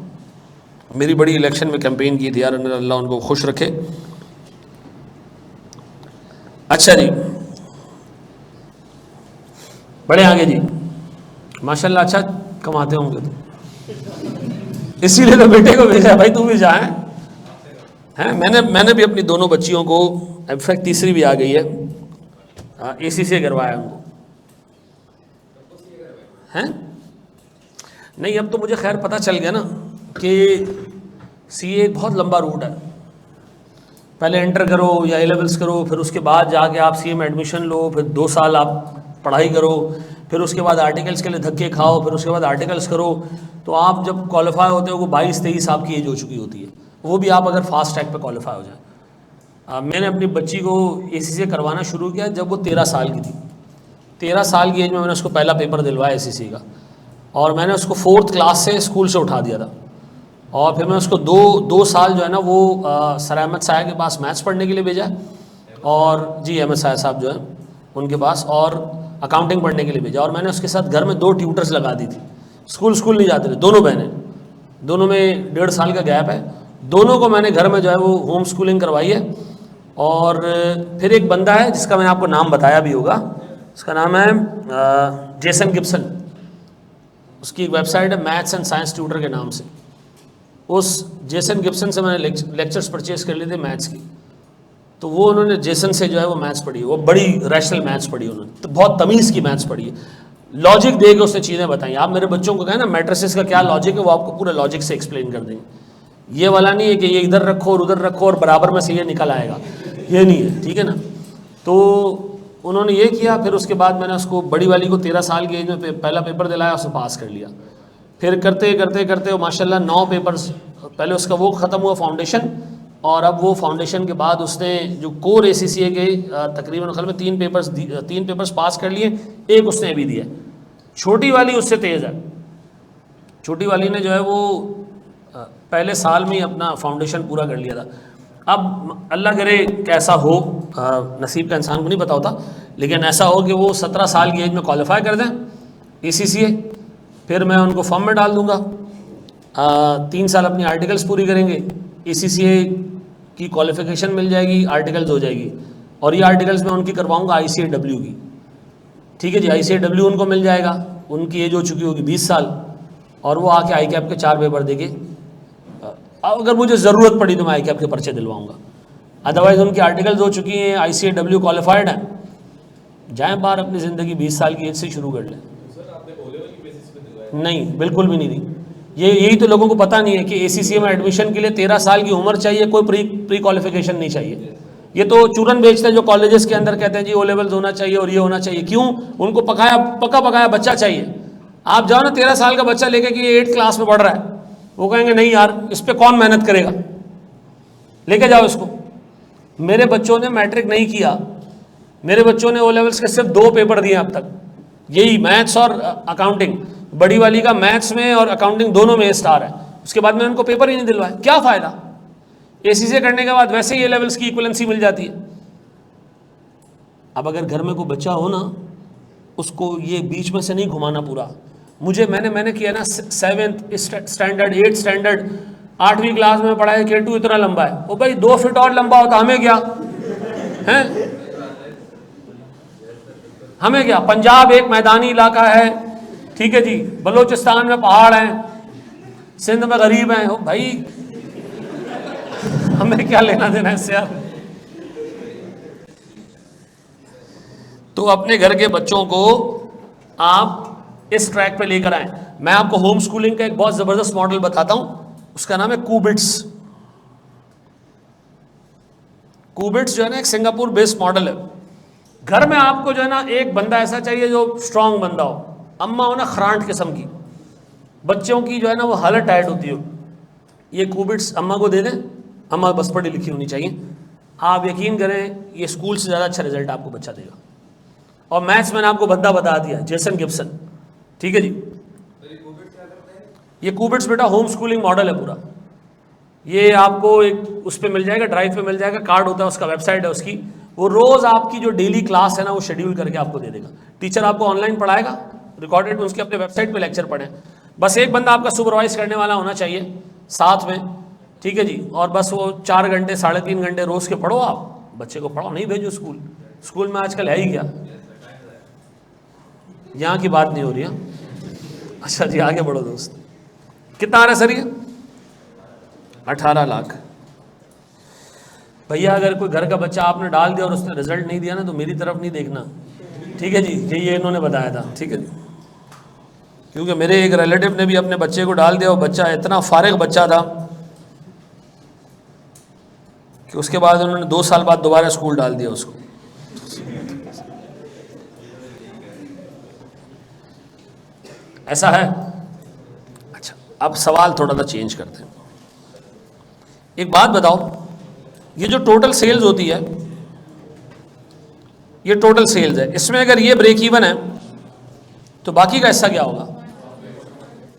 मेरी बड़ी इलेक्शन में कैंपेन की थी यार, अल्लाह उनको खुश रखे। अच्छा जी, बड़े आगे जी, माशाल्लाह अच्छा कमाते होंगे तो, इसीलिए तो बेटे को भेजा भाई, तू भी जाए। हैं, मैंने भी अपनी दोनों बच्चियों को, इनफैक्ट तीसरी भी आ गई है, एसी से करवाया उनको। हैं नहीं, अब तो मुझे खैर पता चल गया ना कि सीए एक बहुत लंबा रूट है। पहले इंटर करो या ए लेवल्स करो, फिर उसके बाद जाके आप सीए में एडमिशन लो, फिर 2 साल आप पढ़ाई करो, फिर उसके बाद आर्टिकल्स के लिए धक्के खाओ, फिर उसके बाद आर्टिकल्स करो। तो आप जब क्वालिफाई होते हो, वो 22-23 आपकी एज हो चुकी होती है, वो भी आप अगर फास्ट ट्रैक पे क्वालिफाई हो जाए। मैंने अपनी बच्ची को एसी से करवाना शुरू किया जब वो 13 साल की थी। 13 साल की एज में मैंने उसको पहला पेपर दिलवाया एसीसी का, और मैंने उसको 4th क्लास से स्कूल से उठा दिया था। और फिर मैं उसको दो साल जो है ना, वो सर अहमद साया के पास मैथ्स पढ़ने के लिए भेजा, और जी अहमद साया साहब जो है उनके पास, और अकाउंटिंग पढ़ने के लिए भेजा। और मैंने उसके साथ घर में 2 ट्यूटर्स लगा दी थी। स्कूल नहीं जाते थे दोनों बहनें, दोनों में 1.5 साल का गैप है। दोनों को मैंने घर में जो है वो होम स्कूलिंग करवाई है। और फिर एक बंदा है जिसका मैंने आपको नाम बताया भी होगा, उसका नाम है जेसन गिब्सन। उसकी एक वेबसाइट है मैथ्स एंड साइंस ट्यूटर के नाम से। उस जेसन गिब्सन से मैंने लेक्चर्स परचेज कर लिए थे मैथ्स की। तो वो उन्होंने जेसन से जो है वो मैथ्स पढ़ी है, वो बड़ी रैशनल मैथ्स पढ़ी उन्होंने, तो बहुत तमीज़ की मैथ्स पढ़ी है, लॉजिक दे के उसने चीज़ें बताई। आप मेरे बच्चों को कहें ना मैट्रिसेस का क्या लॉजिक है, वो आपको पूरे लॉजिक से एक्सप्लेन कर देंगे। ये वाला नहीं है कि ये इधर रखो और उधर रखो और बराबर में से ये निकल आएगा, ये नहीं है, ठीक है ना। तो उन्होंने ये किया। फिर उसके बाद मैंने उसको, बड़ी वाली को 13 साल की एज में पहला पेपर दिलाया, उसने पास कर लिया। फिर करते करते करते माशाल्लाह 9 पेपर्स, पहले उसका वो ख़त्म हुआ फाउंडेशन, और अब वो फाउंडेशन के बाद उसने जो कोर ACCA के तकरीबन खल में 3 पेपर्स पास कर लिए, एक उसने अभी दिया। छोटी वाली उससे तेज़ है, छोटी वाली ने जो है वो पहले साल में ही अपना फाउंडेशन पूरा कर लिया था। अब अल्लाह करे कैसा हो, नसीब का इंसान को नहीं पता होता, लेकिन ऐसा हो कि वो 17 साल की एज में क्वालिफाई कर दें ACCA, फिर मैं उनको फॉर्म में डाल दूँगा। 3 साल अपनी आर्टिकल्स पूरी करेंगे, ACCA की क्वालिफिकेशन मिल जाएगी, आर्टिकल्स हो जाएगी, और ये आर्टिकल्स मैं उनकी करवाऊँगा ICAW की। ठीक है जी, ICAW उनको मिल जाएगा, उनकी एज हो चुकी होगी 20 साल, और वो आके ICAP के 4 पेपर देके अगर मुझे ज़रूरत पड़ी तो मैं ICAP के पर्चे दिलवाऊंगा, अदरवाइज़ उनकी आर्टिकल्स हो चुकी हैं, ICAW क्वालिफाइड हैं, जाएँ बाहर अपनी ज़िंदगी 20 साल की एज से शुरू कर लें। नहीं, बिल्कुल भी नहीं दी। यही तो लोगों को पता नहीं है कि ACCA में एडमिशन के लिए 13 साल की उम्र चाहिए, कोई प्री क्वालिफिकेशन नहीं चाहिए। ये तो चूरन बेचते हैं जो कॉलेजेस के अंदर कहते हैं जी O लेवल्स होना चाहिए और ये होना चाहिए। क्यों? उनको पका पकाया बच्चा चाहिए। आप जाओ ना 13 साल का बच्चा लेके कि ये 8th क्लास में पढ़ रहा है, वो कहेंगे नहीं यार इस पर कौन मेहनत करेगा, लेके जाओ इसको। मेरे बच्चों ने मैट्रिक नहीं किया, मेरे बच्चों ने O लेवल्स के सिर्फ 2 पेपर दिए अब तक, यही मैथ्स और अकाउंटिंग। बड़ी वाली का मैथ्स में और अकाउंटिंग दोनों में स्टार है, उसके बाद में उनको पेपर ही नहीं दिलवाए। क्या फ़ायदा? ACCA करने के बाद वैसे ही A लेवल्स की इक्वलेंसी मिल जाती है। अब अगर घर में कोई बच्चा हो ना, उसको ये बीच में से नहीं घुमाना पूरा। मैंने किया ना 7th स्टैंडर्ड 8th स्टैंडर्ड 8वीं क्लास में पढ़ा है K2 इतना लंबा है, वो भाई 2 फीट और लंबा होता हमें क्या है, हमें क्या। पंजाब एक मैदानी इलाका है, ठीक है जी, बलोचिस्तान में पहाड़ हैं, सिंध में गरीब हैं, हो भाई हमें क्या लेना देना इससे यार। तो अपने घर के बच्चों को आप इस ट्रैक पे लेकर आए। मैं आपको होम स्कूलिंग का एक बहुत जबरदस्त मॉडल बताता हूं, उसका नाम है कूबिट्स। कूबिट्स जो है ना एक सिंगापुर बेस्ड मॉडल है। घर में आपको जो है ना एक बंदा ऐसा चाहिए जो स्ट्रांग बंदा हो, अम्मा हो ना खरांट किस्म की, बच्चों की जो है ना वो हालत टाइट होती हो। ये कूबिट्स अम्मा को दे दें, अम्मा बस पढ़ी लिखी होनी चाहिए। आप यकीन करें ये स्कूल से ज़्यादा अच्छा रिजल्ट आपको बच्चा देगा। और मैथ्स मैंने आपको बंदा बता दिया, जेसन गिब्सन, ठीक है जी। ये कूबिट्स बेटा होम स्कूलिंग मॉडल है पूरा। ये आपको एक उस पर मिल जाएगा, ड्राइव पे मिल जाएगा, कार्ड होता है उसका, वेबसाइट है उसकी। वो रोज़ आपकी जो डेली क्लास है ना वो शेड्यूल करके आपको दे देगा। टीचर आपको ऑनलाइन पढ़ाएगा, रिकॉर्डेड उसके अपने वेबसाइट पे लेक्चर पढ़ें। बस एक बंदा आपका सुपरवाइज करने वाला होना चाहिए साथ में, ठीक है जी। और बस वो 4 घंटे 3.5 घंटे रोज़ के पढ़ो, आप बच्चे को पढ़ो, नहीं भेजो स्कूल। स्कूल में आजकल है ही क्या, यहाँ की बात नहीं हो रही है। अच्छा जी आगे बढ़ो दोस्त। कितना आ रहा है सर ये? 18 लाख। भैया अगर कोई घर का बच्चा आपने डाल दिया और उसने रिजल्ट नहीं दिया ना तो मेरी तरफ नहीं देखना, ठीक है जी। ये इन्होंने बताया था, ठीक है जी। क्योंकि मेरे एक रिलेटिव ने भी अपने बच्चे को डाल दिया, और बच्चा इतना फारिग बच्चा था कि उसके बाद उन्होंने 2 साल बाद दोबारा स्कूल डाल दिया उसको। ऐसा है। अच्छा अब सवाल थोड़ा सा चेंज करते हैं। एक बात बताओ, ये जो टोटल सेल्स होती है, ये टोटल सेल्स है, इसमें अगर ये ब्रेक इवन है तो बाकी का हिस्सा क्या होगा?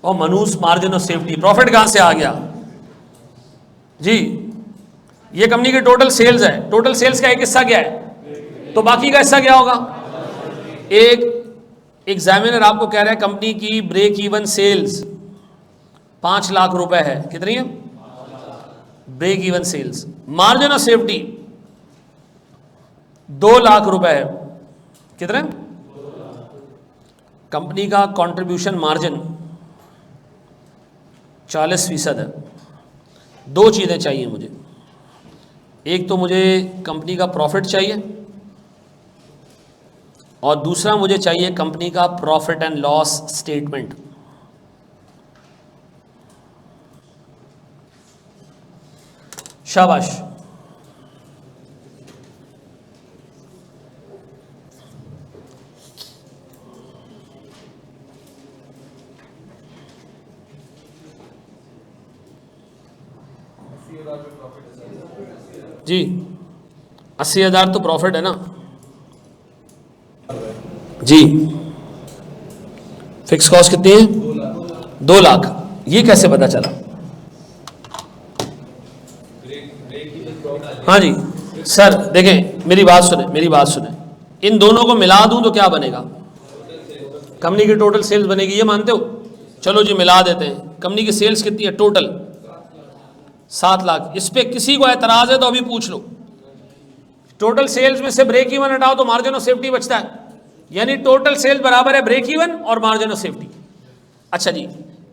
और मनूस मार्जिन ऑफ सेफ्टी, प्रॉफिट कहां से आ गया जी? ये कंपनी की टोटल सेल्स है, टोटल सेल्स का एक हिस्सा क्या है, तो बाकी का हिस्सा क्या होगा? एक एग्जामिनर आपको कह रहा है कंपनी की ब्रेक इवन सेल्स 5 लाख रुपए है, कितनी है? Break even sales. Margin of safety 2 lakh रुपए है, कितने? कंपनी का कंट्रीब्यूशन मार्जिन 40% है। 2 चीज़ें चाहिए मुझे, एक तो मुझे कंपनी का प्रॉफिट चाहिए और दूसरा मुझे चाहिए कंपनी का प्रॉफिट एंड लॉस स्टेटमेंट। शाबाश। जी 80,000 तो प्रॉफिट है ना जी। फिक्स कॉस्ट कितनी है? 2 लाख। ये कैसे पता चला? हाँ जी सर देखें, मेरी बात सुने, इन दोनों को मिला दूं तो क्या बनेगा? कंपनी की टोटल सेल्स बनेगी, ये मानते हो? चलो जी मिला देते हैं। कंपनी की सेल्स कितनी है टोटल? 7 लाख। इस पे किसी को एतराज है तो अभी पूछ लो। टोटल सेल्स में से ब्रेक इवन हटाओ तो मार्जिन ऑफ सेफ्टी बचता है, यानी टोटल सेल्स बराबर है ब्रेक इवन और मार्जिन ऑफ सेफ्टी। अच्छा जी,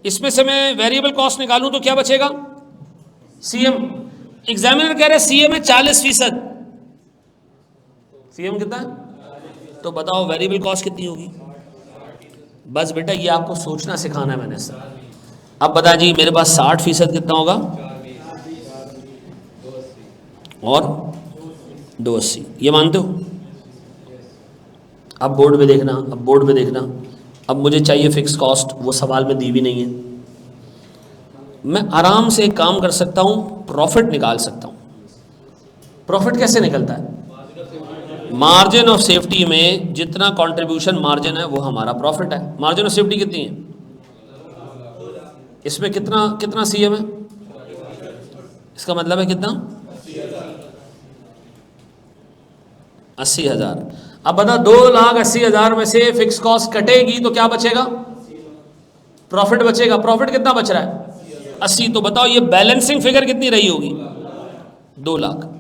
इसमें से मैं वेरिएबल कॉस्ट निकालूं तो क्या बचेगा? सीएम, एग्जामिनर कह रहे सीएम है 40%, सीएम कितना है? तो बताओ वेरिएबल कॉस्ट कितनी होगी? बस बेटा ये आपको सोचना सिखाना है मैंने सर। अब बता जी मेरे पास 60% कितना होगा और 280, ये मानते हो? अब बोर्ड पे देखना, अब बोर्ड पे देखना, अब मुझे चाहिए फिक्स कॉस्ट, वो सवाल में दी भी नहीं है। मैं आराम से एक काम कर सकता हूँ, प्रॉफिट निकाल सकता हूँ। प्रॉफिट कैसे निकलता है? मार्जिन ऑफ सेफ्टी में जितना कंट्रीब्यूशन मार्जिन है वो हमारा प्रॉफिट है। मार्जिन ऑफ सेफ्टी कितनी है? इसमें कितना कितना सीएम है? इसका मतलब है कितना? 80,000। अब बता 2,80,000 में से फिक्स कॉस्ट कटेगी तो क्या बचेगा? प्रॉफिट बचेगा। प्रॉफिट कितना बच रहा है? 80। तो बताओ ये बैलेंसिंग फिगर कितनी रही होगी? 2 लाख।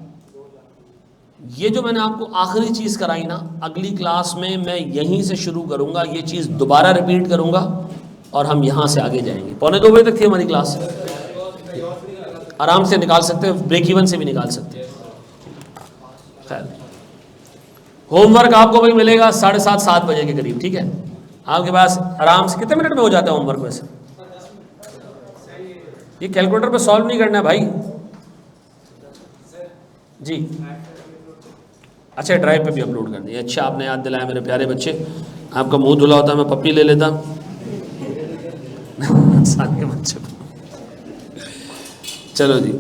ये जो मैंने आपको आखिरी चीज कराई ना, अगली क्लास में मैं यहीं से शुरू करूंगा, ये चीज दोबारा रिपीट करूंगा और हम यहां से आगे जाएंगे। 1:45 तक थी हमारी क्लास, आराम से निकाल सकते हो, ब्रेक इवन से भी निकाल सकते हो। खैर होमवर्क आपको भाई मिलेगा 7:30 7 बजे के करीब, ठीक है? आपके पास आराम से कितने मिनट में हो जाता है होमवर्क वैसे? ये कैलकुलेटर पे सॉल्व नहीं करना है भाई जी। अच्छा ड्राइव पे भी अपलोड करनी है। अच्छा आपने याद दिलाया मेरे प्यारे बच्चे, आपका मुंह धुला होता मैं पप्पी ले लेता सारे बच्चे। चलो जी,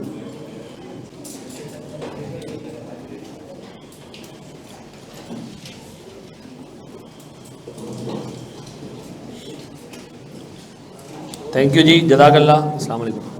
थैंक यू जी, जज़ाकल्लाह, अस्सलाम वालेकुम।